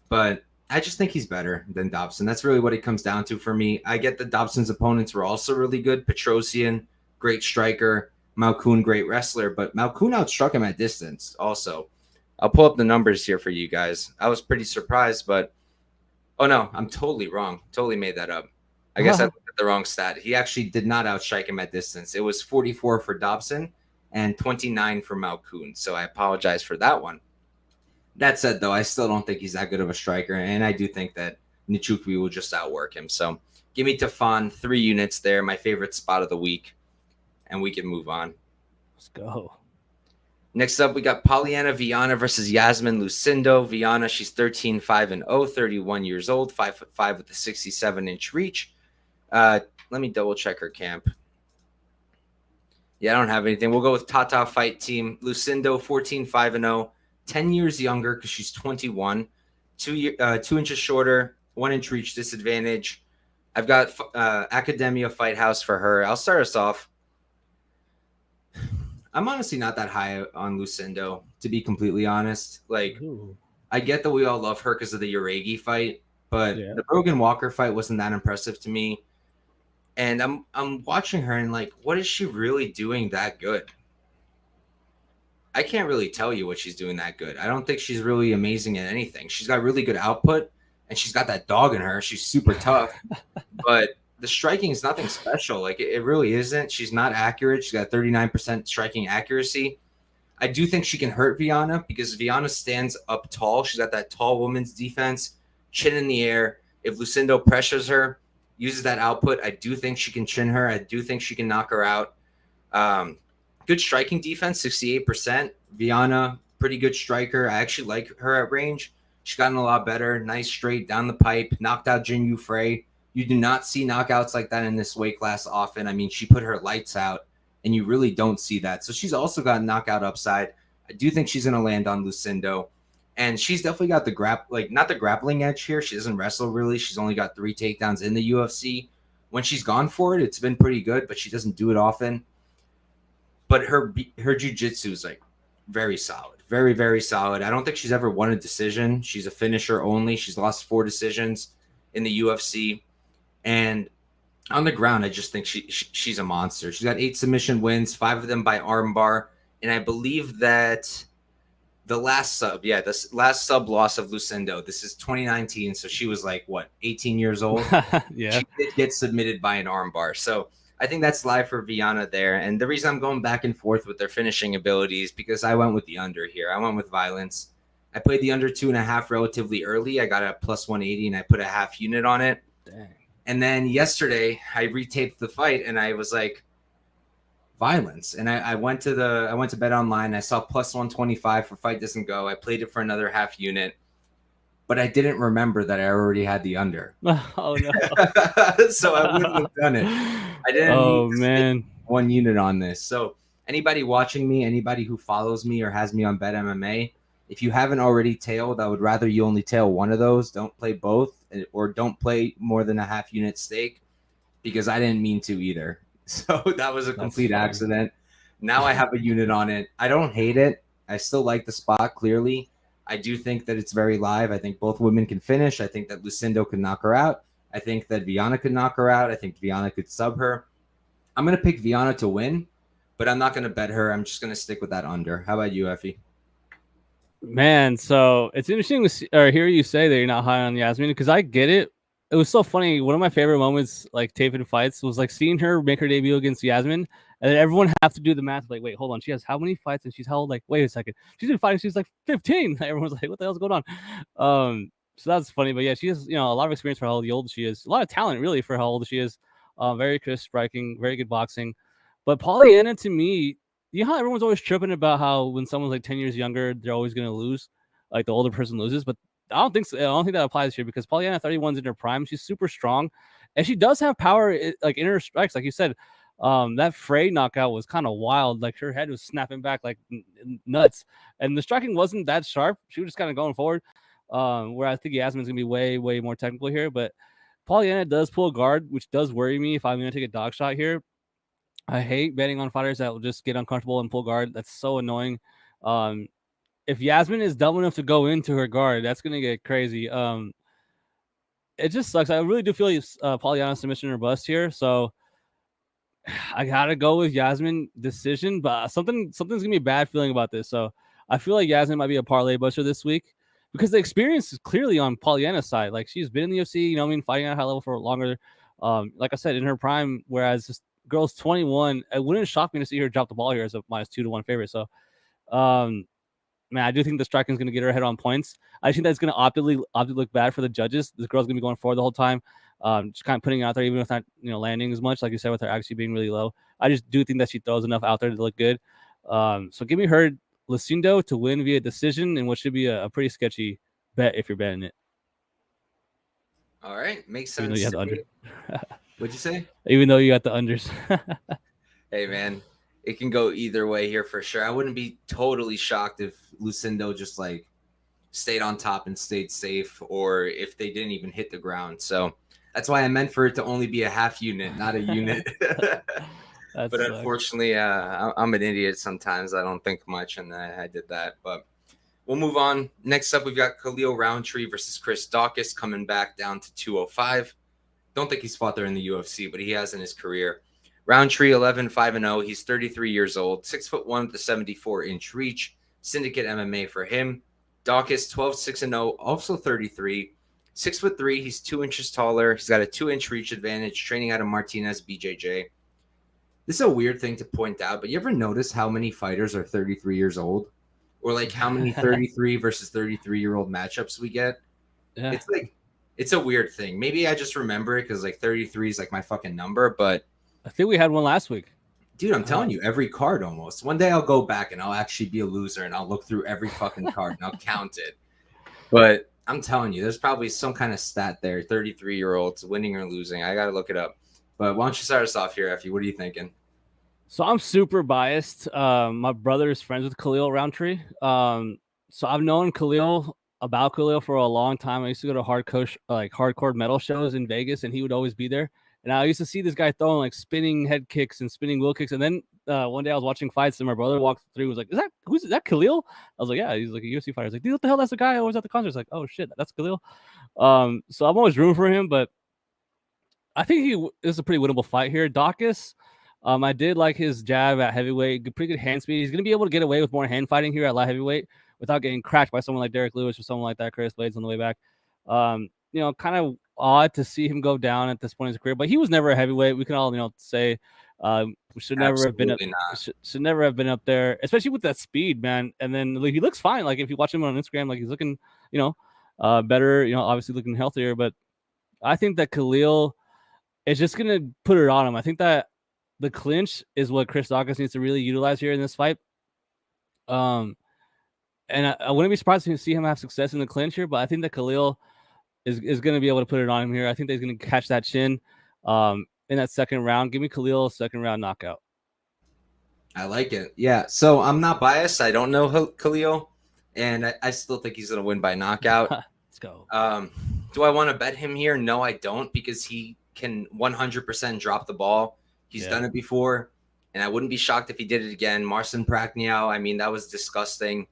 But I just think he's better than Dobson. That's really what it comes down to for me. I get that Dobson's opponents were also really good. Petrosian, great striker. Malkoun, great wrestler. But Malkoun outstruck him at distance also. I'll pull up the numbers here for you guys. I was pretty surprised, but oh no, I'm totally wrong. Totally made that up. I guess I looked at the wrong stat. He actually did not outstrike him at distance. It was 44 for Dobson and 29 for Malkoun. So I apologize for that one. That said, though, I still don't think he's that good of a striker, and I do think that Nchukwi will just outwork him. So give me Tafon, 3 units there, my favorite spot of the week, and we can move on. Let's go. Next up, we got Polyana Viana versus Iasmin Lucindo. Viana, she's 13-5-0, 31 years old, 5'5" with a 67-inch reach. Let me double check her camp. Yeah, I don't have anything. We'll go with Tata Fight Team. Lucindo, 14-5-0, 10 years younger because she's 21, 2 inches shorter, 1 inch reach disadvantage. I've got Academia Fight House for her. I'll start us off. I'm honestly not that high on Lucindo, to be completely honest. Like, ooh. I get that we all love her because of the Uregi fight, but the Brogan Walker fight wasn't that impressive to me. And I'm watching her and like, what is she really doing that good? I can't really tell you what she's doing that good. I don't think she's really amazing at anything. She's got really good output, and she's got that dog in her. She's super tough, but the striking is nothing special. Like, it really isn't. She's not accurate. She's got 39% striking accuracy. I do think she can hurt Viana because Viana stands up tall. She's got that tall woman's defense, chin in the air. If Lucindo pressures her, uses that output, I do think she can chin her. I do think she can knock her out. Good striking defense, 68%. Viana, pretty good striker. I actually like her at range. She's gotten a lot better. Nice straight down the pipe. Knocked out Jin Frey. You do not see knockouts like that in this weight class often. I mean, she put her lights out, and you really don't see that. So she's also got knockout upside. I do think she's going to land on Lucindo. And she's definitely got the not the grappling edge here. She doesn't wrestle really. She's only got 3 takedowns in the UFC. When she's gone for it, it's been pretty good, but she doesn't do it often. But her jiu-jitsu is like very solid. Very, very solid. I don't think she's ever won a decision. She's a finisher only. She's lost 4 decisions in the UFC. And on the ground, I just think she's a monster. She's got 8 submission wins, 5 of them by armbar. And I believe that the last sub loss of Lucindo, this is 2019. So she was like, 18 years old? Yeah. She did get submitted by an armbar. So I think that's live for Viana there. And the reason I'm going back and forth with their finishing abilities, because I went with the under here. I went with violence. I played the under 2.5 relatively early. I got a plus 180 and I put a half unit on it. Dang. And then yesterday I retaped the fight and I was like, violence. And I went to Bet Online. I saw plus 125 for Fight Doesn't Go. I played it for another half unit, but I didn't remember that I already had the under. Oh no. So I wouldn't have done it. I didn't need 1 unit on this. So anybody watching me, anybody who follows me or has me on Bet MMA, if you haven't already tailed, I would rather you only tail one of those. Don't play both, or don't play more than a half unit stake, because I didn't mean to either. So that was a complete accident. Now I have a unit on it. I don't hate it. I still like the spot, clearly. I do think that it's very live. I think both women can finish. I think that Lucindo could knock her out. I think that Viana could knock her out. I think Viana could sub her. I'm going to pick Viana to win, but I'm not going to bet her. I'm just going to stick with that under. How about you, Effie? Man, so it's interesting to hear you say that you're not high on Iasmin, because I get it. It was so funny. One of my favorite moments, like taping fights, was like seeing her make her debut against Iasmin, and then everyone have to do the math. Like, wait, hold on. She has how many fights, and she's how old? Like, wait a second. She's been fighting. She's like 15. Everyone's like, what the hell's going on? So that's funny. But yeah, she has, a lot of experience for how old she is. A lot of talent, really, for how old she is. Very crisp striking, very good boxing. But Polyana, to me, you know how everyone's always tripping about how when someone's like 10 years younger, they're always going to lose, like the older person loses. But I don't think so. I don't think that applies here, because Polyana 31's in her prime. She's super strong, and she does have power, like in her strikes, like you said. That Frey knockout was kind of wild. Like her head was snapping back like nuts, and the striking wasn't that sharp. She was just kind of going forward. Where I think Iasmin's gonna be way, way more technical here, but Polyana does pull guard, which does worry me if I'm going to take a dog shot here. I hate betting on fighters that will just get uncomfortable and pull guard. That's so annoying. If Iasmin is dumb enough to go into her guard, that's going to get crazy. It just sucks. I really do feel Polyana submission or bust here. So I gotta go with Iasmin decision, but something's gonna be a bad feeling about this. So I feel like Iasmin might be a parlay buster this week because the experience is clearly on Polyana's side. Like she's been in the UFC, you know what I mean, fighting at a high level for longer. Like I said, in her prime, whereas this girl's 21, it wouldn't shock me to see her drop the ball here as a -2-1 favorite. So man, I do think the striking is going to get her head on points. I think that's going to optically look bad for the judges. This girl's going to be going forward the whole time, just kind of putting it out there, even if not landing as much, like you said, with her actually being really low. I just do think that she throws enough out there to look good. So give me her Lucindo to win via decision in what should be a pretty sketchy bet if you're betting it. All right, makes sense. Even though you have the under. What'd you say? Even though you got the unders. Hey man, it can go either way here for sure. I wouldn't be totally shocked if Lucindo just like stayed on top and stayed safe, or if they didn't even hit the ground. So that's why I meant for it to only be a half unit, not a unit. But unfortunately, I'm an idiot sometimes. I don't think much, and I did that. But we'll move on. Next up, we've got Khalil Rountree versus Chris Daukaus coming back down to 205. Don't think he's fought there in the UFC, but he has in his career. Rountree 11-5-0. He's 33 years old, 6'1" with a 74-inch reach. Syndicate MMA for him. Daukaus 12-6-0, also 33, 6'3". He's 2 inches taller. He's got a 2-inch reach advantage. Training out of Martinez BJJ. This is a weird thing to point out, but you ever notice how many fighters are 33 years old, or like how many 33 versus 33-year-old matchups we get? Yeah. It's a weird thing. Maybe I just remember it because like 33 is like my fucking number, but I think we had one last week. Dude, I'm telling you, every card almost. One day I'll go back and I'll actually be a loser and I'll look through every fucking card and I'll count it. But I'm telling you, there's probably some kind of stat there. 33-year-olds winning or losing. I got to look it up. But why don't you start us off here, Effie? What are you thinking? So I'm super biased. My brother is friends with Khalil Rountree. So I've known Khalil for a long time. I used to go to hardcore metal shows in Vegas, and he would always be there. And I used to see this guy throwing like spinning head kicks and spinning wheel kicks. And then one day I was watching fights, and my brother walked through. Was like, "Is that Khalil?" I was like, "Yeah." He's like a UFC fighter. I was like, "Dude, what the hell? That's the guy I was at the concert." I was like, "Oh shit, that's Khalil." So I'm always rooting for him, but I think is a pretty winnable fight here. Daukaus, I did like his jab at heavyweight. Pretty good hand speed. He's gonna be able to get away with more hand fighting here at light heavyweight without getting cracked by someone like Derek Lewis or someone like that, Curtis Blades on the way back. Kind of odd to see him go down at this point in his career, but he was never a heavyweight. We can all, say we should never have been up. Should never have been up there, especially with that speed, man. And then he looks fine. Like if you watch him on Instagram, like he's looking, better. Obviously looking healthier. But I think that Khalil is just gonna put it on him. I think that the clinch is what Chris Daukaus needs to really utilize here in this fight. And I wouldn't be surprised to see him have success in the clinch here, but I think that Khalil is going to be able to put it on him here. I think that he's going to catch that chin in that second round. Give me Khalil second round knockout. I like it. Yeah. So I'm not biased. I don't know Khalil, and I still think he's going to win by knockout. Let's go. Do I want to bet him here? No, I don't, because he can 100% drop the ball. He's done it before, and I wouldn't be shocked if he did it again. Marcin Prachnio, I mean, that was disgusting.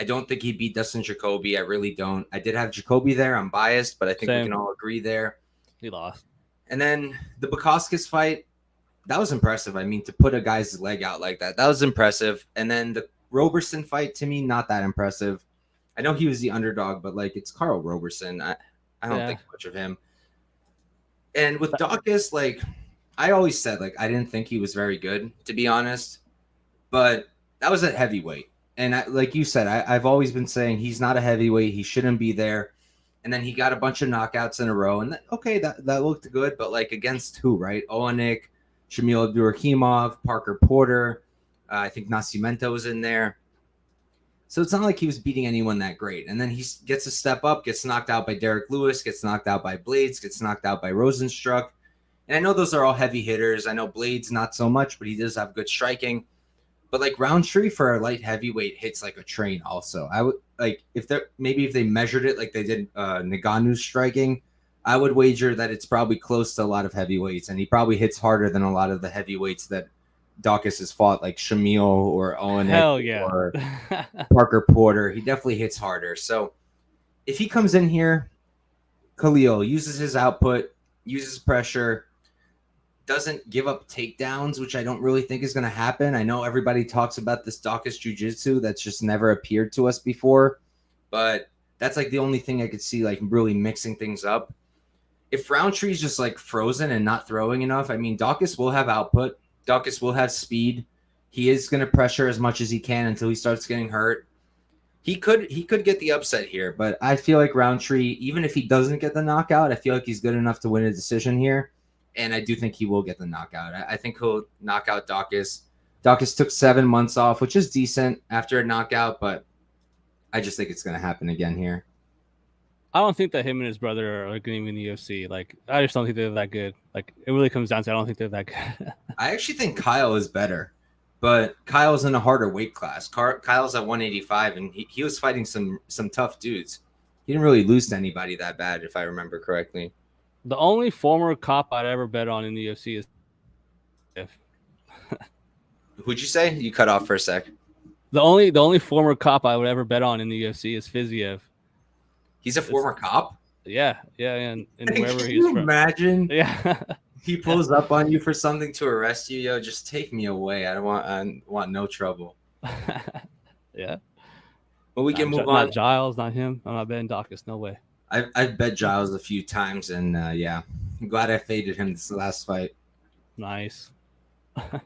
I don't think he beat Dustin Jacoby. I really don't. I did have Jacoby there. I'm biased, but I think we can all agree there. He lost. And then the Bukauskas fight, that was impressive. I mean, to put a guy's leg out like that was impressive. And then the Roberson fight, to me, not that impressive. I know he was the underdog, but like it's Carl Roberson. I don't think much of him. And with Daukaus, like I always said, like I didn't think he was very good, to be honest. But that was at heavyweight. And like you said, I've always been saying he's not a heavyweight. He shouldn't be there. And then he got a bunch of knockouts in a row. And that looked good. But like against who, right? Olenek, Shamil Abdurakhimov, Parker Porter. I think Nascimento was in there. So it's not like he was beating anyone that great. And then he gets a step up, gets knocked out by Derek Lewis, gets knocked out by Blades, gets knocked out by Rosenstruck. And I know those are all heavy hitters. I know Blades not so much, but he does have good striking. But like Rountree for a light heavyweight hits like a train also. I would like if they measured it like they did Ngannou's striking, I would wager that it's probably close to a lot of heavyweights, and he probably hits harder than a lot of the heavyweights that Daukaus has fought, like Shamil or Owen Hell yeah. or Parker Porter. He definitely hits harder. So if he comes in here, Khalil uses his output, uses pressure, doesn't give up takedowns, which I don't really think is going to happen. I know everybody talks about this Daukaus jiu-jitsu that's just never appeared to us before, but that's like the only thing I could see like really mixing things up. If Rountree is just like frozen and not throwing enough, I mean, Daukaus will have output. Daukaus will have speed. He is going to pressure as much as he can until he starts getting hurt. He could get the upset here, but I feel like Rountree, even if he doesn't get the knockout, I feel like he's good enough to win a decision here. And I do think he will get the knockout. I think he'll knock out Daukaus. Daukaus took 7 months off, which is decent after a knockout, but I just think it's going to happen again here. I don't think that him and his brother are going to be in the UFC. Like, I just don't think they're that good. Like, it really comes down to I don't think they're that good. I actually think Kyle is better, but Kyle's in a harder weight class. Kyle's at 185, and he was fighting some tough dudes. He didn't really lose to anybody that bad, if I remember correctly. The only former cop I'd ever bet on in the UFC is Who'd you say? You cut off for a sec. The only former cop I would ever bet on in the UFC is Fiziev. He's a former cop? Yeah, and wherever he's from. Imagine? Yeah. He pulls up on you for something to arrest you. Yo, just take me away. I want no trouble. Yeah. But we can move on. Not Giles, not him. I'm not betting Daukaus. No way. I've bet Giles a few times, and yeah, I'm glad I faded him this last fight. Nice. But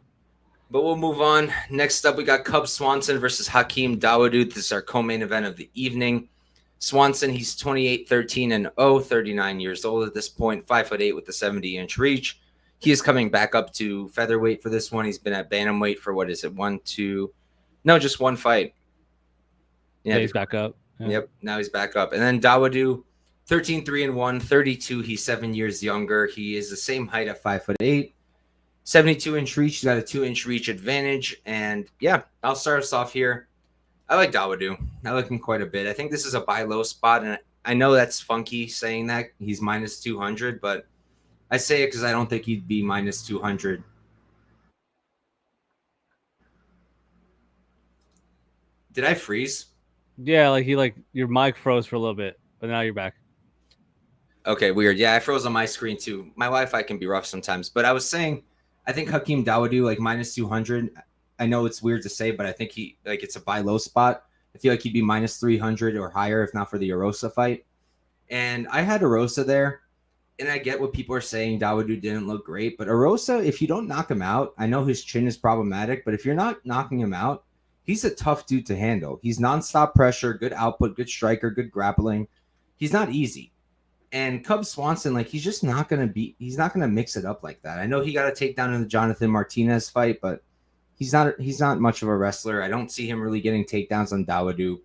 we'll move on. Next up, we got Cub Swanson versus Hakeem Dawodu. This is our co-main event of the evening. Swanson, he's 28-13-0, 39 years old at this point, 5'8" with the 70-inch reach. He is coming back up to featherweight for this one. He's been at bantamweight for just one fight. Yeah, he's back up. Yeah. Yep, now he's back up. And then Dawodu, 13-3-1, 32. He's 7 years younger. He is the same height at 5'8". 72-inch reach. He's got a 2-inch reach advantage. And yeah, I'll start us off here. I like Dawodu. I like him quite a bit. I think this is a buy low spot. And I know that's funky saying that. He's minus 200, but I say it because I don't think he'd be minus 200. Did I freeze? Yeah, like your mic froze for a little bit, but now you're back. Okay, weird. Yeah, I froze on my screen too. My Wi-Fi can be rough sometimes. But I was saying, I think Hakeem Dawodu, like minus 200. I know it's weird to say, but I think it's a buy low spot. I feel like he'd be minus 300 or higher if not for the Arosa fight. And I had Arosa there, and I get what people are saying. Dawodu didn't look great, but Arosa, if you don't knock him out, I know his chin is problematic, but if you're not knocking him out, he's a tough dude to handle. He's nonstop pressure, good output, good striker, good grappling. He's not easy. And Cub Swanson, like he's not gonna mix it up like that. I know he got a takedown in the Jonathan Martinez fight, but he's not much of a wrestler. I don't see him really getting takedowns on Dawodu.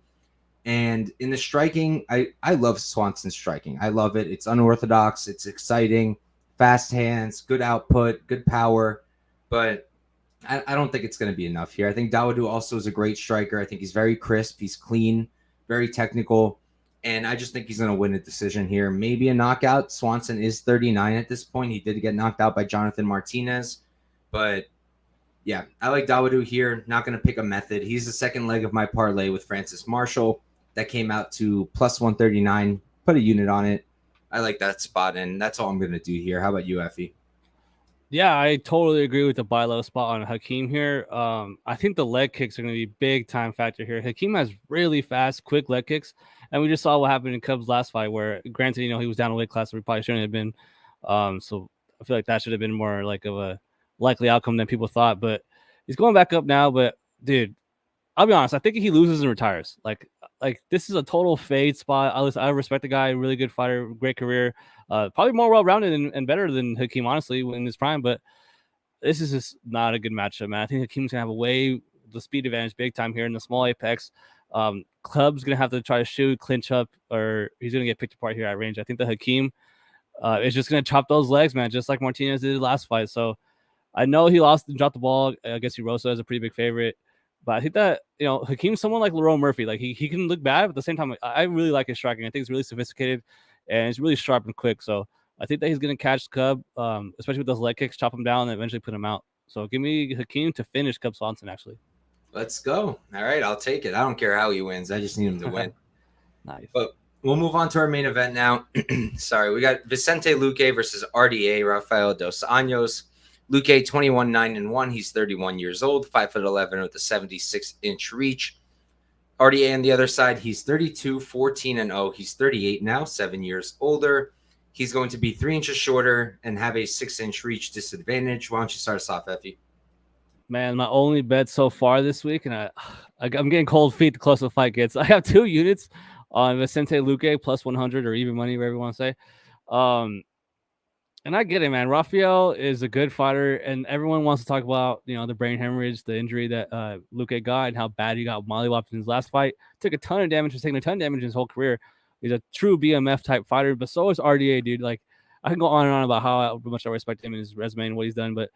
And in the striking, I love Swanson's striking. I love it. It's unorthodox. It's exciting. Fast hands, good output, good power. But I don't think it's going to be enough here. I think Dawodu also is a great striker. I think he's very crisp. He's clean, very technical. And I just think he's going to win a decision here. Maybe a knockout. Swanson is 39 at this point. He did get knocked out by Jonathan Martinez. But yeah, I like Dawodu here. Not going to pick a method. He's the second leg of my parlay with Francis Marshall. That came out to plus 139. Put a unit on it. I like that spot, and that's all I'm going to do here. How about you, Effie? Yeah, I totally agree with the buy low spot on Hakeem here. I think the leg kicks are going to be big time factor here. Hakeem has really fast, quick leg kicks, and we just saw what happened in Cubs' last fight where, granted, he was down a weight class, so he probably shouldn't have been. So I feel like that should have been more like of a likely outcome than people thought, but he's going back up now. But dude, I'll be honest, I think he loses and retires. Like this is a total fade spot. I respect the guy, really good fighter, great career, probably more well-rounded and better than Hakeem, honestly, in his prime. But this is just not a good matchup, man. I think Hakeem's gonna have the speed advantage big time here in the small apex. Club's gonna have to try to shoot, clinch up, or he's gonna get picked apart here at range. I think the Hakeem is just gonna chop those legs, man, just like Martinez did last fight. So I know he lost and dropped the ball. I guess Rosa is a pretty big favorite. But I think that, Hakeem's someone like Lerone Murphy. Like, he can look bad, but at the same time, I really like his striking. I think it's really sophisticated. and it's really sharp and quick. So I think that he's going to catch Cub, especially with those leg kicks, chop him down, and eventually put him out. So give me Hakeem to finish Cub Swanson, actually. Let's go. All right, I'll take it. I don't care how he wins. I just need him to win. Nice. But we'll move on to our main event now. Sorry, we got Vicente Luque versus RDA Rafael dos Anjos. Luque 21-9-1. He's 31 years old, 5'11" with a 76-inch reach. RDA on the other side, he's 32, 14-0. He's 38 now, 7 years older. He's going to be 3 inches shorter and have a 6-inch reach disadvantage. Why don't you start us off, Effie? Man, my only bet so far this week, and I'm getting cold feet the closer the fight gets. I have 2 units on Vicente Luque plus 100 or even money, whatever you want to say. And I get it, man. Rafael is a good fighter, and everyone wants to talk about, the brain hemorrhage, the injury that Luque got, and how bad he got mollywopped in his last fight. Took a ton of damage, was taking a ton of damage in his whole career. He's a true BMF type fighter, but so is RDA, dude. Like, I can go on and on about how much I respect him and his resume and what he's done, but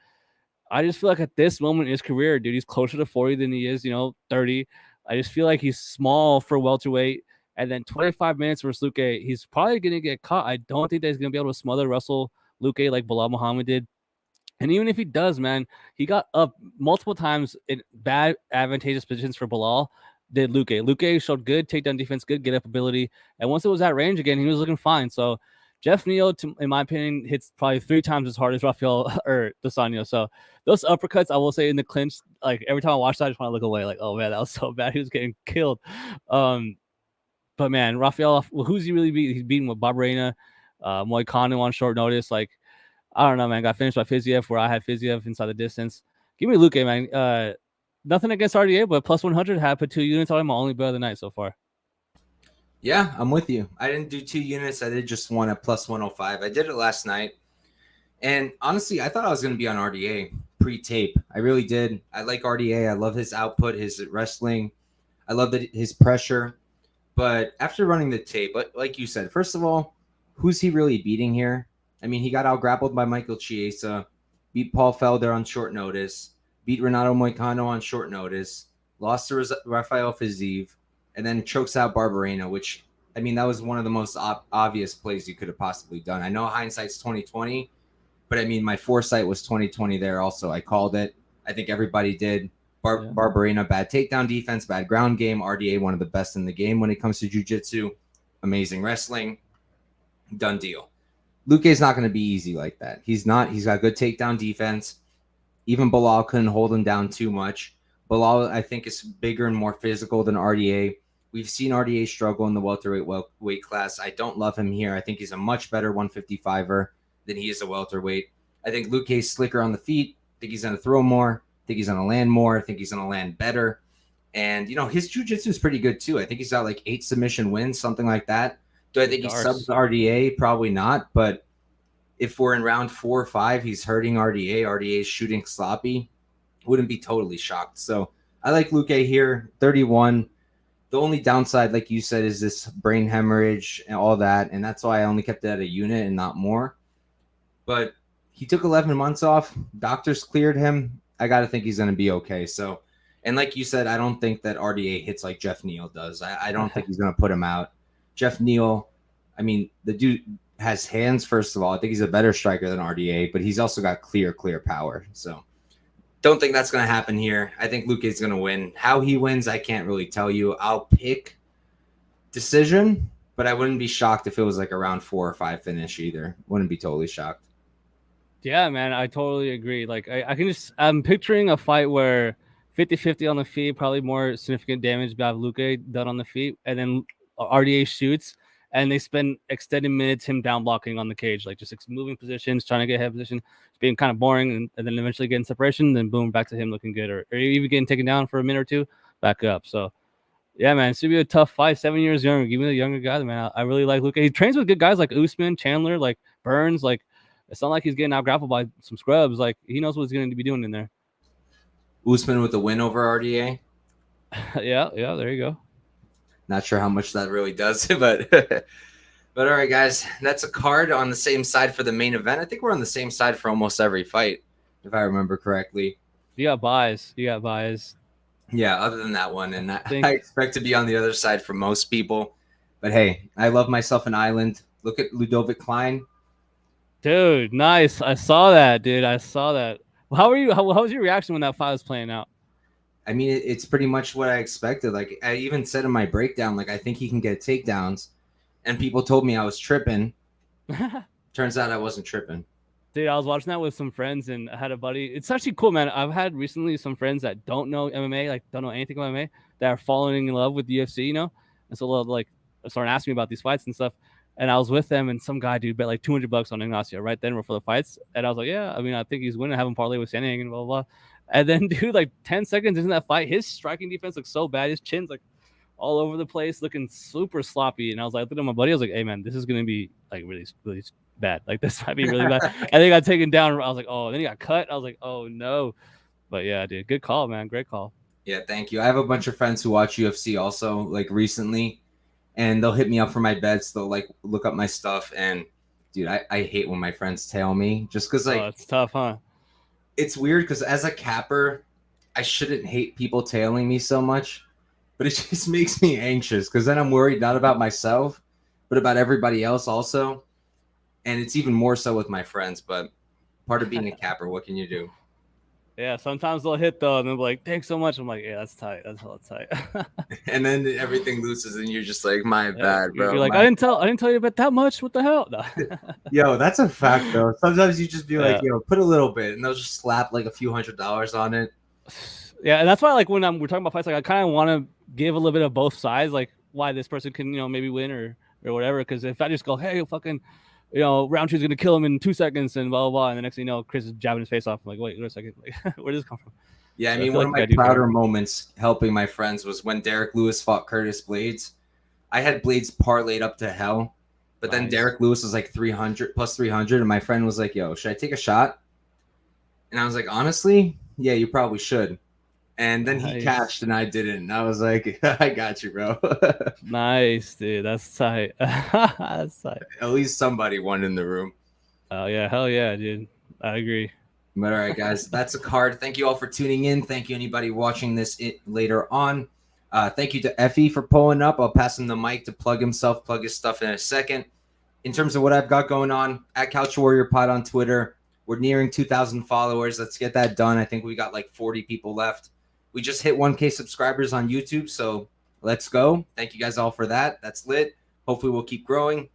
I just feel like at this moment in his career, dude, he's closer to 40 than he is, 30. I just feel like he's small for welterweight. And then 25 minutes versus Luque, he's probably going to get caught. I don't think that he's going to be able to smother Russell Luque like Bilal Muhammad did. And even if he does, man, he got up multiple times in bad, advantageous positions for Bilal. Did Luque. Luque showed good takedown defense, good get up ability. And once it was at range again, he was looking fine. So Jeff Neal, in my opinion, hits probably 3 times as hard as Rafael or dos Anjos. So those uppercuts, I will say, in the clinch, like every time I watch that, I just want to look away. Like, oh man, that was so bad. He was getting killed. But man, Rafael, who's he really beat? He's beaten with Barberena, Moicano on short notice. Like, I don't know, man. Got finished by Fiziev where I had Fiziev inside the distance. Give me Luque, man. Nothing against RDA, but plus 100. Have put 2 units on him. My only bet of the night so far. Yeah, I'm with you. I didn't do 2 units. I did just one at plus 105. I did it last night. And honestly, I thought I was going to be on RDA pre-tape. I really did. I like RDA. I love his output, his wrestling. I love his pressure. But after running the tape, like you said, first of all, who's he really beating here? I mean, he got out-grappled by Michael Chiesa, beat Paul Felder on short notice, beat Renato Moicano on short notice, lost to Rafael Fiziev, and then chokes out Barberena, which, I mean, that was one of the most obvious plays you could have possibly done. I know hindsight's 2020, but I mean, my foresight was 2020 there also. I called it. I think everybody did. Barberena, bad takedown defense, bad ground game. RDA, one of the best in the game when it comes to jiu-jitsu. Amazing wrestling. Done deal. Luque's not going to be easy like that. He's not. He's got good takedown defense. Even Bilal couldn't hold him down too much. Bilal, I think, is bigger and more physical than RDA. We've seen RDA struggle in the welterweight weight class. I don't love him here. I think he's a much better 155er than he is a welterweight. I think Luque's slicker on the feet. I think he's going to throw more. I think he's going to land more. I think he's going to land better. And, his jiu-jitsu is pretty good, too. I think he's got like 8 submission wins, something like that. Do I think he subs RDA? Probably not. But if we're in round 4 or 5, he's hurting RDA. RDA is shooting sloppy. Wouldn't be totally shocked. So I like Luque here, 31. The only downside, like you said, is this brain hemorrhage and all that. And that's why I only kept it at a unit and not more. But he took 11 months off. Doctors cleared him. I got to think he's going to be okay. So, and like you said, I don't think that RDA hits like Jeff Neal does. I don't think he's going to put him out. Jeff Neal, I mean, the dude has hands, first of all. I think he's a better striker than RDA, but he's also got clear power. So don't think that's going to happen here. I think Luque is going to win. How he wins, I can't really tell you. I'll pick decision, but I wouldn't be shocked if it was like a round 4 or 5 finish either. Wouldn't be totally shocked. Yeah, man, I totally agree. Like, I'm picturing a fight where 50-50 on the feet, probably more significant damage by Luque done on the feet, and then RDA shoots, and they spend extended minutes him down blocking on the cage, like just moving positions, trying to get head position, being kind of boring, and then eventually getting separation, then boom, back to him looking good, or even getting taken down for a minute or two, back up. So, yeah, man, it's going to be a tough fight. 7 years younger. Give me the younger guy, man. I really like Luque. He trains with good guys like Usman, Chandler, like Burns, like, it's not like he's getting out grappled by some scrubs. Like, he knows what he's going to be doing in there. Usman with the win over RDA. yeah, there you go. Not sure how much that really does, but all right, guys, that's a card on the same side for the main event. I think we're on the same side for almost every fight, if I remember correctly. You got buys. Yeah, other than that one, and I expect to be on the other side for most people. But hey, I love myself an island. Look at Ludovic Klein. Dude, nice. I saw that, dude. I saw that. How were you? How was your reaction when that fight was playing out? I mean, it's pretty much what I expected. Like I even said in my breakdown, like I think he can get takedowns, and people told me I was tripping. Turns out I wasn't tripping. Dude, I was watching that with some friends, and I had a buddy. It's actually cool, man. I've had recently some friends that don't know MMA, like don't know anything about MMA, that are falling in love with UFC, you know, and so they'll like start asking me about these fights and stuff. And I was with them, and some guy, dude, bet like $200 on Ignacio right then for the fights. And I was like, yeah, I mean, I think he's winning. I have him parlay with Sanang and blah, blah, blah. And then, dude, like 10 seconds into that fight, his striking defense looks so bad. His chin's like all over the place, looking super sloppy. And I was like, looking at my buddy, I was like, hey, man, this is going to be like really, really bad. Like, this might be really bad. And they got taken down. I was like, oh, and then he got cut. I was like, oh, no. But yeah, dude, good call, man. Great call. Yeah, thank you. I have a bunch of friends who watch UFC also, like recently, and they'll hit me up for my bets. They'll like look up my stuff, and dude, I hate when my friends tail me just because like it's tough, huh? It's weird because as a capper, I shouldn't hate people tailing me so much, but it just makes me anxious because then I'm worried not about myself, but about everybody else also, and it's even more so with my friends. But part of being a capper, what can you do? Yeah, sometimes they'll hit though, and they'll be like, "Thanks so much." I'm like, "Yeah, that's tight. That's hella tight." And then everything loses, and you're just like, "My bad, bro." You're like, my "I didn't tell you about that much. What the hell?" No. Yo, that's a fact though. Sometimes you just be like, "Yo, put a little bit," and they'll just slap like a few $100s on it. Yeah, and that's why, like, when we're talking about fights, like, I kind of want to give a little bit of both sides, like, why this person can, maybe win or whatever. Because if I just go, "Hey, fucking," Rountree's gonna kill him in 2 seconds, and blah blah blah, and the next thing you know, Chris is jabbing his face off. I'm like, wait a second, like, where does this come from? Yeah, I mean, one of my prouder moments helping my friends was when Derek Lewis fought Curtis Blades. I had Blades parlayed up to hell, but then Derek Lewis was like 300 plus 300, and my friend was like, "Yo, should I take a shot?" And I was like, "Honestly, yeah, you probably should." And then he cashed, and I didn't. And I was like, "I got you, bro." Nice, dude. That's tight. That's tight. At least somebody won in the room. Oh yeah, hell yeah, dude. I agree. But all right, guys, that's a card. Thank you all for tuning in. Thank you anybody watching this later on. Thank you to Effie for pulling up. I'll pass him the mic to plug his stuff in a second. In terms of what I've got going on, at Couch Warrior Pod on Twitter, we're nearing 2,000 followers. Let's get that done. I think we got like 40 people left. We just hit 1K subscribers on YouTube, so let's go. Thank you guys all for that. That's lit. Hopefully we'll keep growing.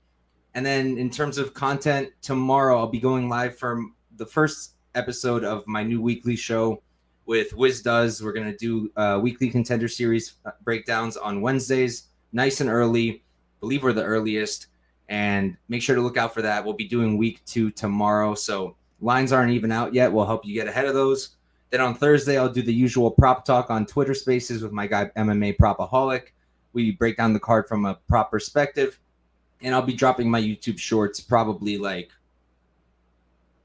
And then in terms of content, tomorrow I'll be going live from the first episode of my new weekly show with Wiz Does. We're going to do weekly Contender Series breakdowns on Wednesdays, nice and early. I believe we're the earliest. And make sure to look out for that. We'll be doing week 2 tomorrow. So lines aren't even out yet. We'll help you get ahead of those. Then on Thursday, I'll do the usual prop talk on Twitter Spaces with my guy, MMA Propaholic. We break down the card from a prop perspective. And I'll be dropping my YouTube shorts probably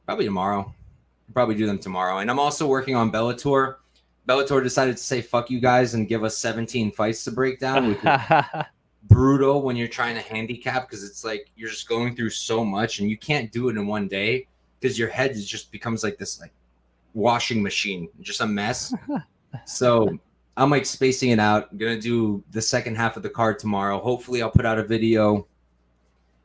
tomorrow. I'll probably do them tomorrow. And I'm also working on Bellator. Bellator decided to say, fuck you guys, and give us 17 fights to break down, which is brutal when you're trying to handicap because it's like you're just going through so much and you can't do it in one day because your head just becomes like this like washing machine, just a mess. So I'm like spacing it out. I'm gonna do the second half of the card tomorrow. Hopefully I'll put out a video.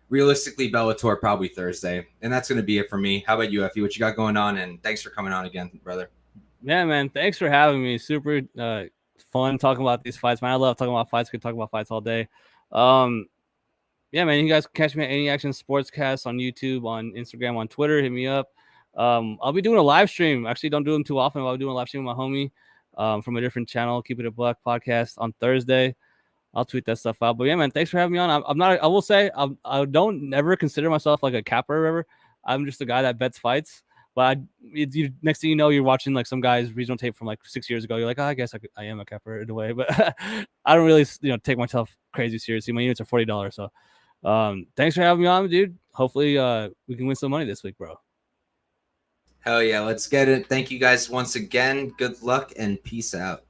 Realistically, Bellator probably Thursday, and that's gonna be it for me. How about you, Effie? What you got going on? And thanks for coming on again, brother. Yeah, man, thanks for having me. Super fun talking about these fights, man. I love talking about fights. Could talk about fights all day. Yeah, man, you guys can catch me at Any Action Sportscast on YouTube, on Instagram, on Twitter. Hit me up. I'll be doing a live stream. Actually, don't do them too often. But I'll be doing a live stream with my homie from a different channel, Keep It a Buck podcast on Thursday. I'll tweet that stuff out. But yeah, man, thanks for having me on. I'm not. I will say I don't never consider myself like a capper or whatever. I'm just a guy that bets fights. But next thing you know, you're watching like some guy's regional tape from like 6 years ago. You're like, oh, I guess I am a capper in a way, but I don't really take myself crazy seriously. My units are $40. So thanks for having me on, dude. Hopefully we can win some money this week, bro. Hell yeah, let's get it. Thank you guys once again. Good luck and peace out.